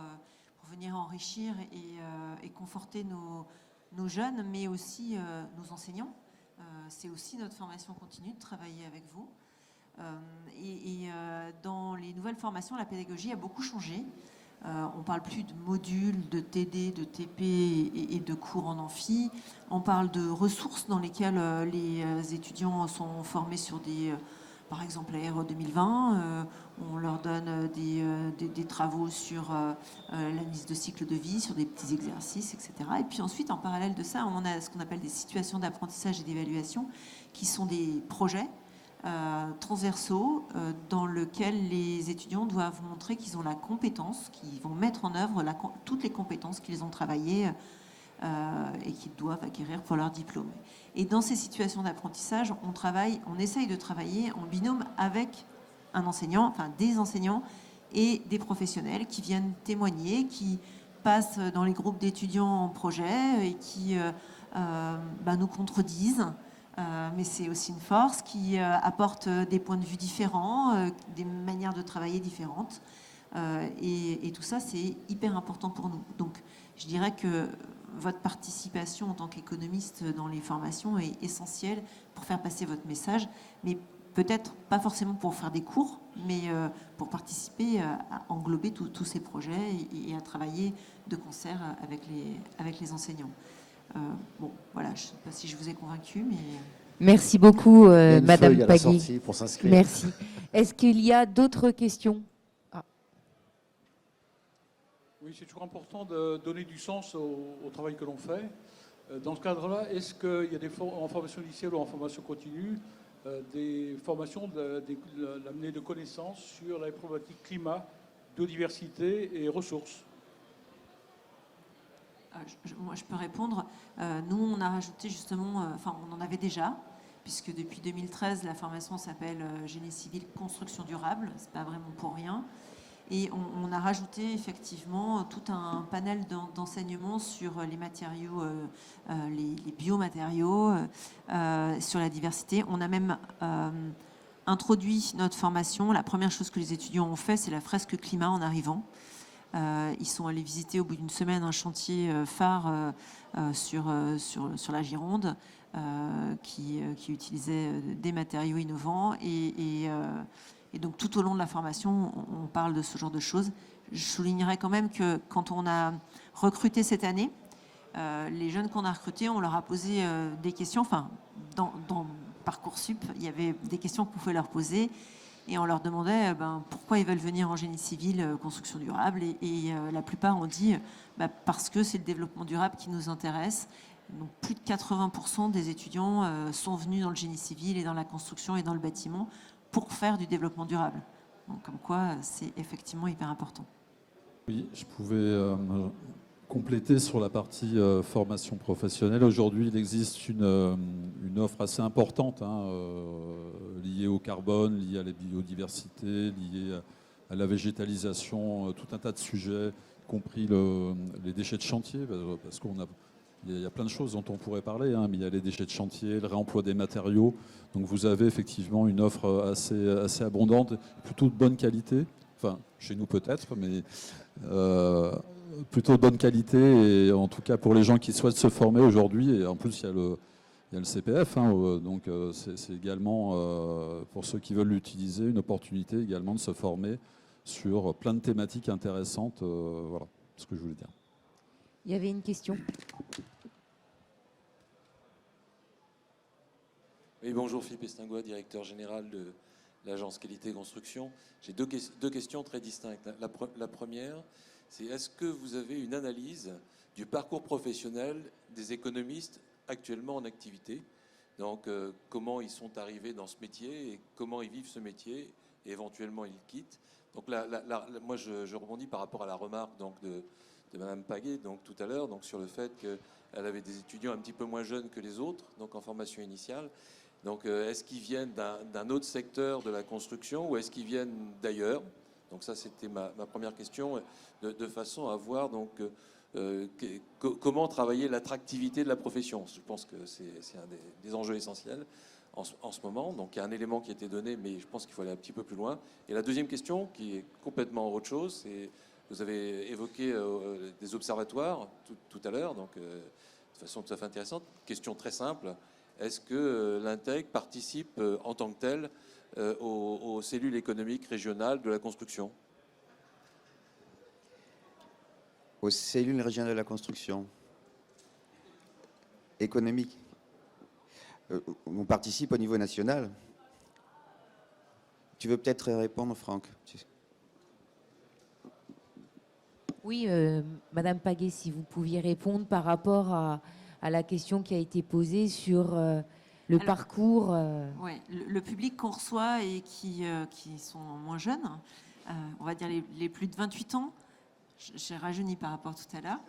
venir enrichir et conforter nos jeunes, mais aussi nos enseignants. C'est aussi notre formation continue de travailler avec vous. Dans les nouvelles formations, la pédagogie a beaucoup changé. On ne parle plus de modules, de TD, de TP et de cours en amphi. On parle de ressources dans lesquelles les étudiants sont formés sur par exemple, l'ARE 2020. On leur donne des travaux sur l'analyse de cycle de vie, sur des petits exercices, etc. Et puis ensuite, en parallèle de ça, on a ce qu'on appelle des situations d'apprentissage et d'évaluation, qui sont des projets transversaux dans lesquels les étudiants doivent montrer qu'ils ont la compétence, qu'ils vont mettre en œuvre toutes les compétences qu'ils ont travaillées et qu'ils doivent acquérir pour leur diplôme. Et dans ces situations d'apprentissage, on essaye de travailler en binôme avec un enseignant, enfin des enseignants et des professionnels qui viennent témoigner, qui passent dans les groupes d'étudiants en projet et qui nous contredisent. Mais c'est aussi une force qui apporte des points de vue différents, des manières de travailler différentes. Et tout ça, c'est hyper important pour nous. Donc, je dirais que votre participation en tant qu'économiste dans les formations est essentielle pour faire passer votre message, mais peut-être pas forcément pour faire des cours, mais pour participer à englober tous ces projets et à travailler de concert avec les enseignants. Voilà, je ne sais pas si je vous ai convaincu, mais... Merci beaucoup, Madame Pagui. Pour s'inscrire. Merci. Est-ce qu'il y a d'autres questions? Oui, c'est toujours important de donner du sens au travail que l'on fait. Dans ce cadre-là, est-ce qu'il y a en formation initiale ou en formation continue des formations l'amener de connaissances sur les problématiques climat, biodiversité et ressources? Moi, je peux répondre. Nous, on a rajouté justement, on en avait déjà, puisque depuis 2013, la formation s'appelle Génie civil, construction durable. C'est pas vraiment pour rien. Et on a rajouté effectivement tout un panel d'enseignements sur les matériaux, les biomatériaux, sur la diversité. On a même introduit notre formation. La première chose que les étudiants ont fait, c'est la fresque climat en arrivant. Ils sont allés visiter au bout d'une semaine un chantier phare sur la Gironde qui utilisait des matériaux innovants. Et donc tout au long de la formation, on parle de ce genre de choses. Je soulignerai quand même que quand on a recruté cette année, les jeunes qu'on a recrutés, on leur a posé des questions. Enfin, dans Parcoursup, il y avait des questions qu'on pouvait leur poser. Et on leur demandait pourquoi ils veulent venir en génie civil, construction durable. Et la plupart ont dit parce que c'est le développement durable qui nous intéresse. Donc plus de 80% des étudiants sont venus dans le génie civil et dans la construction et dans le bâtiment pour faire du développement durable. Donc comme quoi, c'est effectivement hyper important. Oui, je pouvais compléter sur la partie formation professionnelle. Aujourd'hui, il existe une offre assez importante liée au carbone, liée à la biodiversité, liée à la végétalisation, tout un tas de sujets, y compris les déchets de chantier, parce il y a plein de choses dont on pourrait parler, mais il y a les déchets de chantier, le réemploi des matériaux. Donc vous avez effectivement une offre assez abondante, plutôt de bonne qualité. Enfin, chez nous peut-être, mais plutôt de bonne qualité. Et en tout cas, pour les gens qui souhaitent se former aujourd'hui, et en plus, il y a le CPF. Donc c'est également, pour ceux qui veulent l'utiliser, une opportunité également de se former sur plein de thématiques intéressantes. Voilà ce que je voulais dire. Il y avait une question. Oui, bonjour, Philippe Estingois, directeur général de l'agence Qualité Construction. J'ai deux questions très distinctes. La première, c'est est-ce que vous avez une analyse du parcours professionnel des économistes actuellement en activité? Donc, comment ils sont arrivés dans ce métier et comment ils vivent ce métier et éventuellement ils le quittent. Donc moi, je rebondis par rapport à la remarque de Madame Paguet tout à l'heure, sur le fait qu'elle avait des étudiants un petit peu moins jeunes que les autres, donc en formation initiale. Donc, est-ce qu'ils viennent d'un autre secteur de la construction ou est-ce qu'ils viennent d'ailleurs? Donc ça, c'était ma première question, de façon à voir comment travailler l'attractivité de la profession. Je pense que c'est un des enjeux essentiels en ce moment. Donc il y a un élément qui a été donné, mais je pense qu'il faut aller un petit peu plus loin. Et la deuxième question, qui est complètement autre chose, c'est vous avez évoqué des observatoires tout à l'heure, donc de façon tout à fait intéressante. Question très simple. Est-ce que l'INTEC participe en tant que tel aux cellules économiques régionales de la construction? Aux cellules régionales de la construction économique. On participe au niveau national. Tu veux peut-être répondre, Franck? Oui, Madame Paguet, si vous pouviez répondre par rapport à la question qui a été posée sur le parcours. Oui, le public qu'on reçoit et qui sont moins jeunes, on va dire les plus de 28 ans, j'ai rajeuni par rapport tout à l'heure.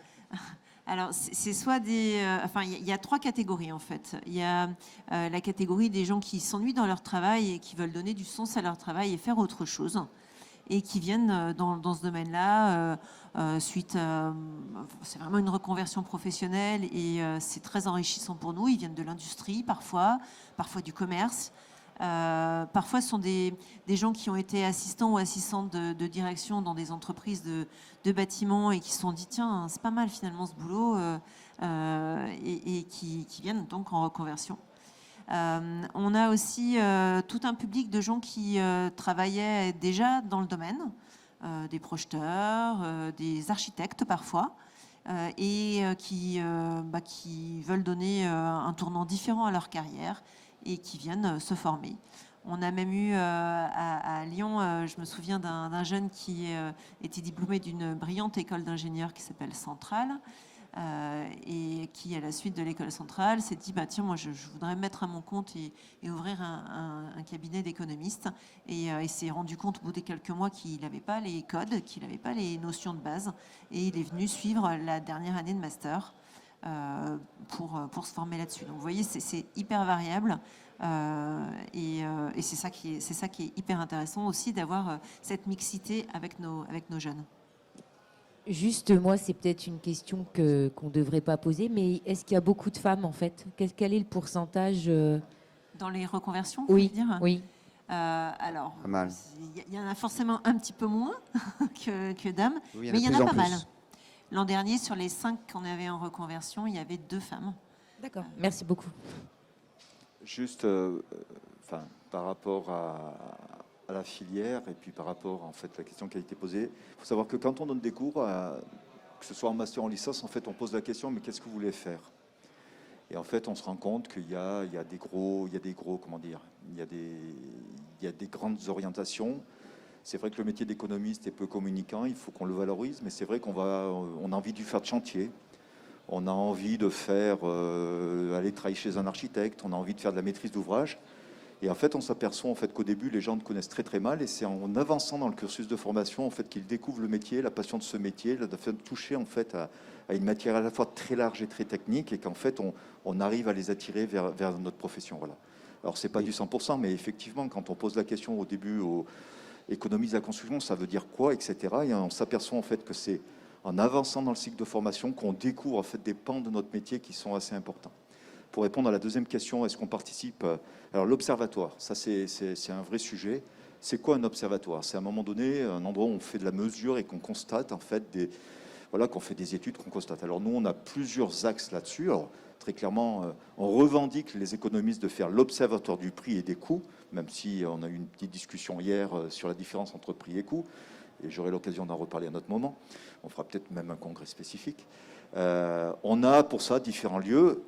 Alors, c'est soit des... il y a trois catégories, en fait. Il y a la catégorie des gens qui s'ennuient dans leur travail et qui veulent donner du sens à leur travail et faire autre chose, et qui viennent dans ce domaine-là suite... c'est vraiment une reconversion professionnelle et c'est très enrichissant pour nous. Ils viennent de l'industrie, parfois du commerce. Parfois, ce sont des gens qui ont été assistants ou assistantes de direction dans des entreprises de bâtiments et qui se sont dit tiens, c'est pas mal finalement ce boulot et qui viennent donc en reconversion. On a aussi tout un public de gens qui travaillaient déjà dans le domaine, des projeteurs, des architectes parfois, et qui veulent donner un tournant différent à leur carrière et qui viennent se former. On a même eu à Lyon, je me souviens d'un jeune qui était diplômé d'une brillante école d'ingénieurs qui s'appelle Centrale et qui, à la suite de l'école Centrale, s'est dit tiens, moi je voudrais me mettre à mon compte et ouvrir un cabinet d'économiste. Et il s'est rendu compte au bout de quelques mois qu'il n'avait pas les codes, qu'il n'avait pas les notions de base. Et il est venu suivre la dernière année de master pour se former là-dessus. Donc vous voyez, c'est hyper variable et c'est ça qui est hyper intéressant aussi d'avoir cette mixité avec nos jeunes. Juste, moi, c'est peut-être une question qu'on ne devrait pas poser, mais est-ce qu'il y a beaucoup de femmes, en fait? Quel est le pourcentage Dans les reconversions, oui, vous voulez dire? Oui. Alors, pas mal. Il y en a forcément un petit peu moins que d'hommes, Oui, mais il y en a plus pas en mal. plus. L'an dernier, sur les 5 qu'on avait en reconversion, il y avait 2 femmes. D'accord. Merci beaucoup. Juste, par rapport à la filière et puis par rapport en fait à la question qui a été posée, il faut savoir que quand on donne des cours, que ce soit en master ou en licence, en fait, on pose la question mais qu'est-ce que vous voulez faire? Et en fait, on se rend compte qu'il y a des grandes orientations. C'est vrai que le métier d'économiste est peu communicant, il faut qu'on le valorise, mais c'est vrai on a envie de faire de chantier. On a envie de faire aller travailler chez un architecte, on a envie de faire de la maîtrise d'ouvrage. Et en fait, on s'aperçoit en fait qu'au début, les gens le connaissent très très mal, et c'est en avançant dans le cursus de formation en fait qu'ils découvrent le métier, la passion de ce métier, de toucher en fait à une matière à la fois très large et très technique, et qu'en fait on arrive à les attirer vers notre profession. Voilà. Alors c'est pas du 100%, mais effectivement, quand on pose la question au début aux économistes de la construction, ça veut dire quoi, etc. Et on s'aperçoit en fait que c'est en avançant dans le cycle de formation qu'on découvre en fait des pans de notre métier qui sont assez importants. Pour répondre à la deuxième question, est-ce qu'on participe? Alors l'observatoire, ça c'est un vrai sujet. C'est quoi un observatoire? C'est à un moment donné un endroit où on fait de la mesure et qu'on constate en fait qu'on fait des études, qu'on constate. Alors nous, on a plusieurs axes là-dessus. Alors très clairement, on revendique les économistes de faire l'observatoire du prix et des coûts, même si on a eu une petite discussion hier sur la différence entre prix et coûts, et j'aurai l'occasion d'en reparler à un autre moment. On fera peut-être même un congrès spécifique. On a pour ça différents lieux.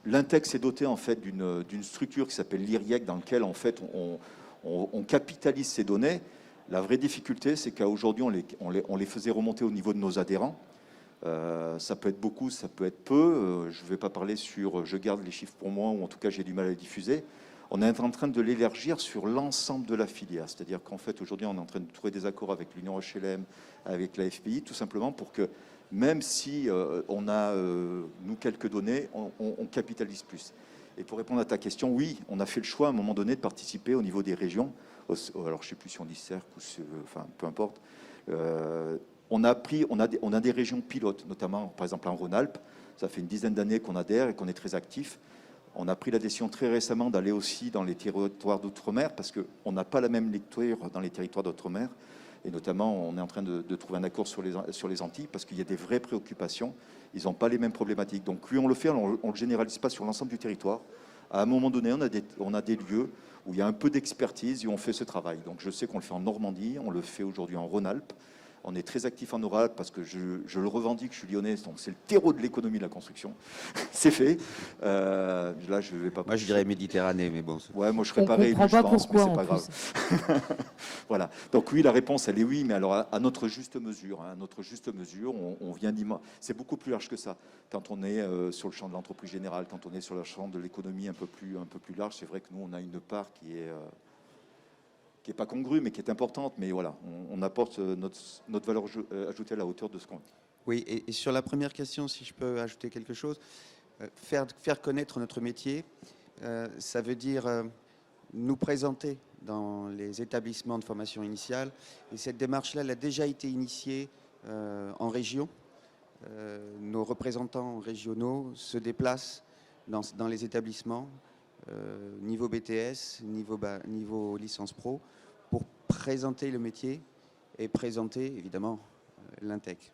L'Intec s'est doté en fait d'une structure qui s'appelle l'IRIEC, dans laquelle en fait on capitalise ces données. La vraie difficulté, c'est qu'aujourd'hui on les faisait remonter au niveau de nos adhérents. Ça peut être beaucoup, ça peut être peu. Je ne vais pas parler sur je garde les chiffres pour moi, ou en tout cas j'ai du mal à les diffuser. On est en train de l'élargir sur l'ensemble de la filière. C'est-à-dire qu'en fait aujourd'hui on est en train de trouver des accords avec l'Union HLM, avec la FPI, tout simplement pour que même si on a, nous, quelques données, on capitalise plus. Et pour répondre à ta question, oui, on a fait le choix à un moment donné de participer au niveau des régions. Alors, je ne sais plus si on dit cercle ou enfin, peu importe. On a des régions pilotes, notamment, par exemple, en Rhône-Alpes. Ça fait une dizaine d'années qu'on adhère et qu'on est très actif. On a pris la décision très récemment d'aller aussi dans les territoires d'outre-mer, parce qu'on n'a pas la même lecture dans les territoires d'outre-mer. Et notamment, on est en train de trouver un accord sur les Antilles, parce qu'il y a des vraies préoccupations. Ils n'ont pas les mêmes problématiques. Donc, oui, on le fait, on ne le généralise pas sur l'ensemble du territoire. À un moment donné, on a des lieux où il y a un peu d'expertise et on fait ce travail. Donc, je sais qu'on le fait en Normandie, on le fait aujourd'hui en Rhône-Alpes. On est très actif en Rhône-Alpes parce que je le revendique, je suis lyonnais, donc c'est le terreau de l'économie de la construction. C'est fait. Là, je vais pas. Moi, je dirais Méditerranée, mais bon. Ouais, moi, je serais pareil, je pense, mais c'est pas grave. Voilà. Donc oui, la réponse, elle est oui, mais alors à notre juste mesure. À notre juste mesure, on vient d'imaginer. C'est beaucoup plus large que ça. Quand on est sur le champ de l'entreprise générale, quand on est sur le champ de l'économie un peu plus large, c'est vrai que nous, on a une part qui est pas congrue, mais qui est importante. Mais voilà, on apporte notre valeur ajoutée à la hauteur de ce qu'on dit. Oui, et sur la première question, si je peux ajouter quelque chose, faire connaître notre métier, ça veut dire nous présenter dans les établissements de formation initiale. Et cette démarche-là, elle a déjà été initiée en région. Nos représentants régionaux se déplacent dans les établissements, niveau BTS, niveau licence pro, pour présenter le métier et présenter évidemment l'Intec.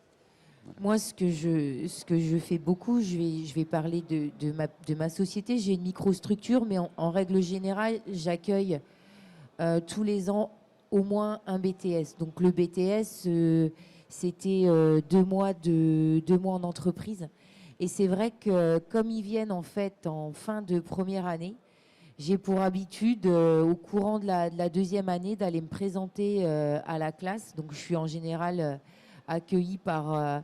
Voilà. Moi, ce que je fais beaucoup, je vais parler de ma société. J'ai une microstructure, mais en règle générale, j'accueille tous les ans au moins un BTS. Donc le BTS, c'était 2 mois en entreprise. Et c'est vrai que comme ils viennent en fait en fin de première année, j'ai pour habitude, au courant de la 2e année, d'aller me présenter à la classe. Donc, je suis en général accueillie par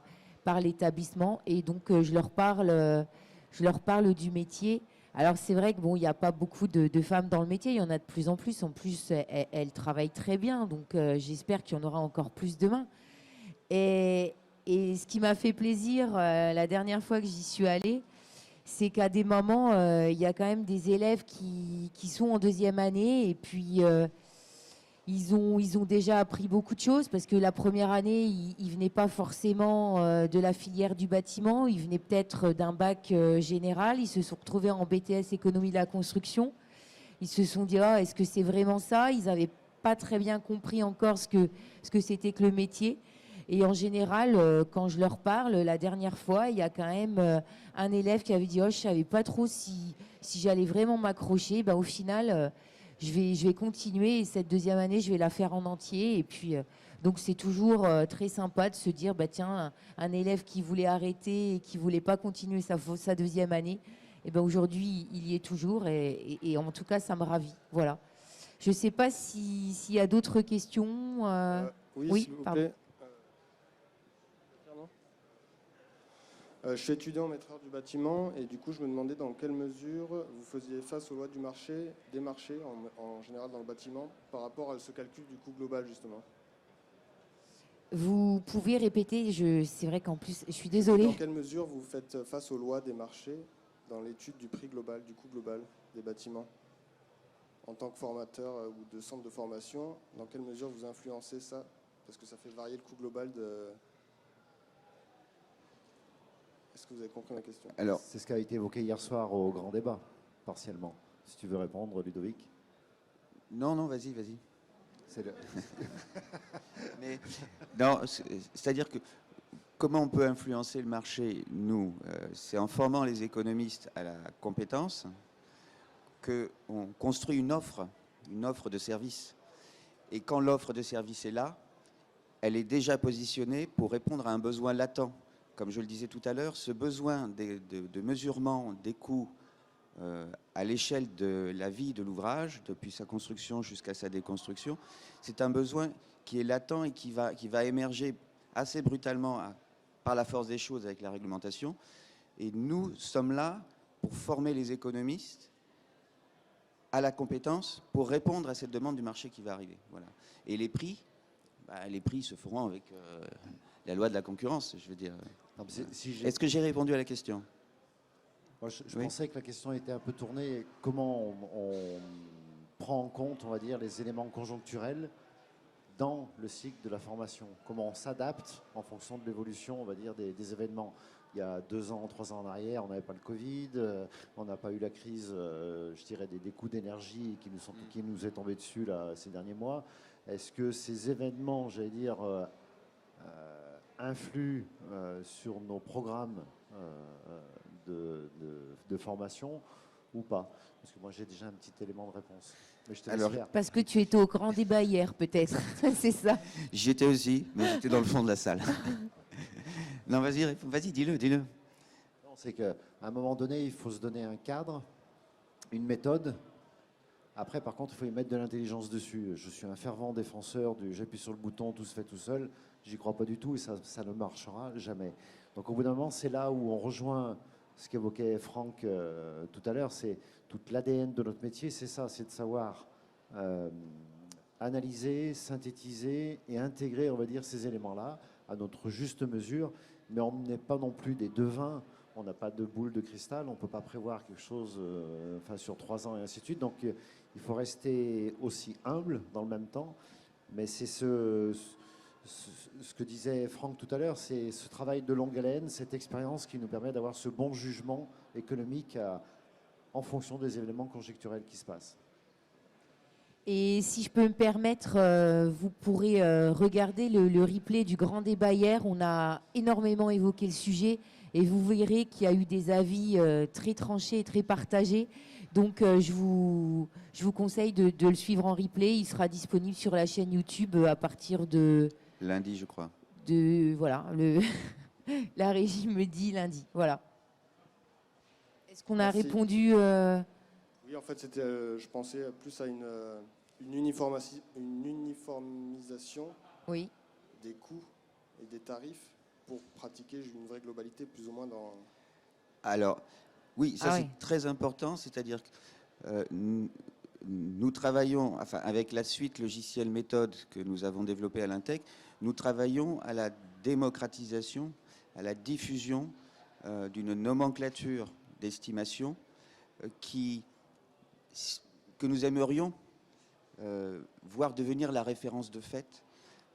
l'établissement et donc je leur parle du métier. Alors, c'est vrai que bon, il n'y a pas beaucoup de femmes dans le métier. Il y en a de plus en plus. En plus, elles travaillent très bien. Donc, j'espère qu'il y en aura encore plus demain. Et Et ce qui m'a fait plaisir la dernière fois que j'y suis allée, c'est qu'à des moments, il y a quand même des élèves qui sont en deuxième année et puis ils ont déjà appris beaucoup de choses parce que la première année, ils ne venaient pas forcément de la filière du bâtiment, ils venaient peut-être d'un bac général, ils se sont retrouvés en BTS économie de la construction. Ils se sont dit, ah, est-ce que c'est vraiment ça? Ils n'avaient pas très bien compris encore ce que c'était que le métier. Et en général, quand je leur parle, la dernière fois, il y a quand même un élève qui avait dit, oh, je ne savais pas trop si j'allais vraiment m'accrocher. Ben, au final, je vais continuer et cette deuxième année, je vais la faire en entier. Et puis, donc, c'est toujours très sympa de se dire, bah, tiens, un élève qui voulait arrêter et qui ne voulait pas continuer sa deuxième année, et ben aujourd'hui, il y est toujours et en tout cas, ça me ravit. Voilà. Je ne sais pas s'il y a d'autres questions. Oui, s'il vous plaît. Je suis étudiant maître du bâtiment et du coup, je me demandais dans quelle mesure vous faisiez face aux lois du marché, des marchés en général dans le bâtiment, par rapport à ce calcul du coût global, justement. Vous pouvez répéter, c'est vrai qu'en plus, je suis désolée. Dans quelle mesure vous faites face aux lois des marchés dans l'étude du prix global, du coût global des bâtiments? En tant que formateur ou de centre de formation, dans quelle mesure vous influencez ça? Parce que ça fait varier le coût global de... Est-ce que vous avez compris ma question? Alors, c'est ce qui a été évoqué hier soir au grand débat, partiellement. Si tu veux répondre, Ludovic. Non, vas-y. C'est le... Mais, non, c'est-à-dire que comment on peut influencer le marché, nous, c'est en formant les économistes à la compétence qu'on construit une offre de service. Et quand l'offre de service est là, elle est déjà positionnée pour répondre à un besoin latent. Comme je le disais tout à l'heure, ce besoin de mesurement des coûts à l'échelle de la vie de l'ouvrage, depuis sa construction jusqu'à sa déconstruction, c'est un besoin qui est latent et qui va émerger assez brutalement par la force des choses avec la réglementation. Et nous sommes là pour former les économistes à la compétence pour répondre à cette demande du marché qui va arriver. Voilà. Et les prix se feront avec la loi de la concurrence, je veux dire. Est-ce que j'ai répondu à la question? Moi, je pensais que la question était un peu tournée. Comment on prend en compte, on va dire, les éléments conjoncturels dans le cycle de la formation? Comment on s'adapte en fonction de l'évolution, on va dire, des événements? Il y a 2 ans, 3 ans en arrière, on n'avait pas le Covid, on n'a pas eu la crise, je dirais, des coûts d'énergie qui nous est tombé dessus là, ces derniers mois. Est-ce que ces événements, j'allais dire, influent sur nos programmes de formation ou pas? Parce que moi, j'ai déjà un petit élément de réponse. Mais je te laisse faire. Parce que tu étais au grand débat hier, peut-être. C'est ça. J'y étais aussi, mais j'étais dans le fond de la salle. Non, vas-y, dis-le. C'est qu'à un moment donné, il faut se donner un cadre, une méthode. Après, par contre, il faut y mettre de l'intelligence dessus. Je suis un fervent défenseur du j'appuie sur le bouton, tout se fait tout seul. J'y crois pas du tout et ça ne marchera jamais. Donc au bout d'un moment, c'est là où on rejoint ce qu'évoquait Franck tout à l'heure. C'est toute l'ADN de notre métier, c'est ça, c'est de savoir analyser, synthétiser et intégrer, on va dire, ces éléments-là à notre juste mesure. Mais on n'est pas non plus des devins. On n'a pas de boule de cristal, on ne peut pas prévoir quelque chose sur 3 ans et ainsi de suite. Donc il faut rester aussi humble dans le même temps. Mais c'est ce que disait Franck tout à l'heure, c'est ce travail de longue haleine, cette expérience qui nous permet d'avoir ce bon jugement économique en fonction des événements conjoncturels qui se passent. Et si je peux me permettre, vous pourrez regarder le replay du grand débat hier. On a énormément évoqué le sujet et vous verrez qu'il y a eu des avis très tranchés et très partagés. Donc je vous conseille de le suivre en replay. Il sera disponible sur la chaîne YouTube à partir de... Lundi, je crois. Voilà, la régie me dit lundi. Voilà. Est-ce qu'on a répondu Oui, en fait, je pensais plus à une uniformisation des coûts et des tarifs pour pratiquer une vraie globalité, plus ou moins dans... Alors, oui, ça c'est très important, c'est-à dire que nous travaillons, avec la suite logicielle méthode que nous avons développée à l'Intec, nous travaillons à la démocratisation, à la diffusion d'une nomenclature d'estimation que nous aimerions voir devenir la référence de fait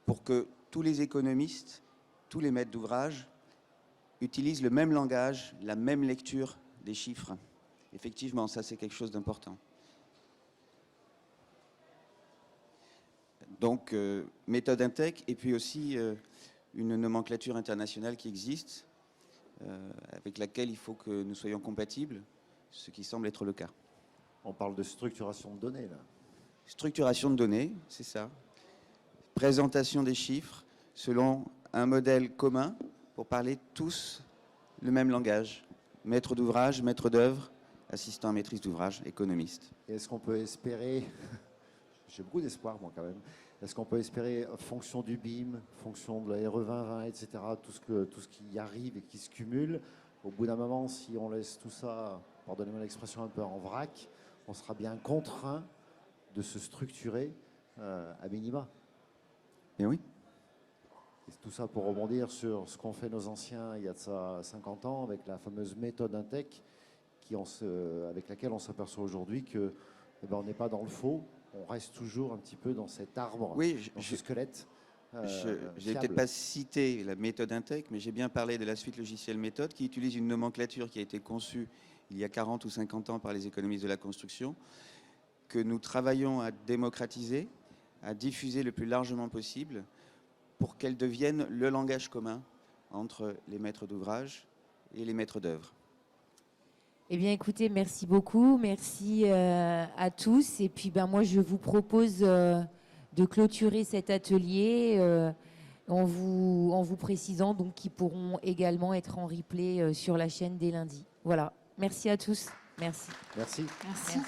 pour que tous les économistes, tous les maîtres d'ouvrage utilisent le même langage, la même lecture des chiffres. Effectivement, ça c'est quelque chose d'important. Donc, méthode Intec et puis aussi une nomenclature internationale qui existe, avec laquelle il faut que nous soyons compatibles, ce qui semble être le cas. On parle de structuration de données, là. Structuration de données, c'est ça. Présentation des chiffres selon un modèle commun pour parler tous le même langage. Maître d'ouvrage, maître d'œuvre, assistant à maîtrise d'ouvrage, économiste. Et est-ce qu'on peut espérer, j'ai beaucoup d'espoir moi quand même, est-ce qu'on peut espérer, fonction du BIM, fonction de la RE 2020, etc., tout ce qui arrive et qui se cumule, au bout d'un moment, si on laisse tout ça, pardonnez-moi l'expression, un peu en vrac, on sera bien contraint de se structurer à minima. Et oui. Et tout ça pour rebondir sur ce qu'ont fait nos anciens il y a de ça 50 ans avec la fameuse méthode Intec avec laquelle on s'aperçoit aujourd'hui que on n'est pas dans le faux, on reste toujours un petit peu dans cet arbre, dans ce squelette. Je n'ai peut-être pas cité la méthode Intec, mais j'ai bien parlé de la suite logicielle méthode qui utilise une nomenclature qui a été conçue il y a 40 ou 50 ans par les économistes de la construction, que nous travaillons à démocratiser, à diffuser le plus largement possible pour qu'elle devienne le langage commun entre les maîtres d'ouvrage et les maîtres d'œuvre. Eh bien, écoutez, merci beaucoup. Merci à tous. Et puis, moi, je vous propose de clôturer cet atelier en vous précisant donc qu'ils pourront également être en replay sur la chaîne dès lundi. Voilà. Merci à tous. Merci. Merci. Merci.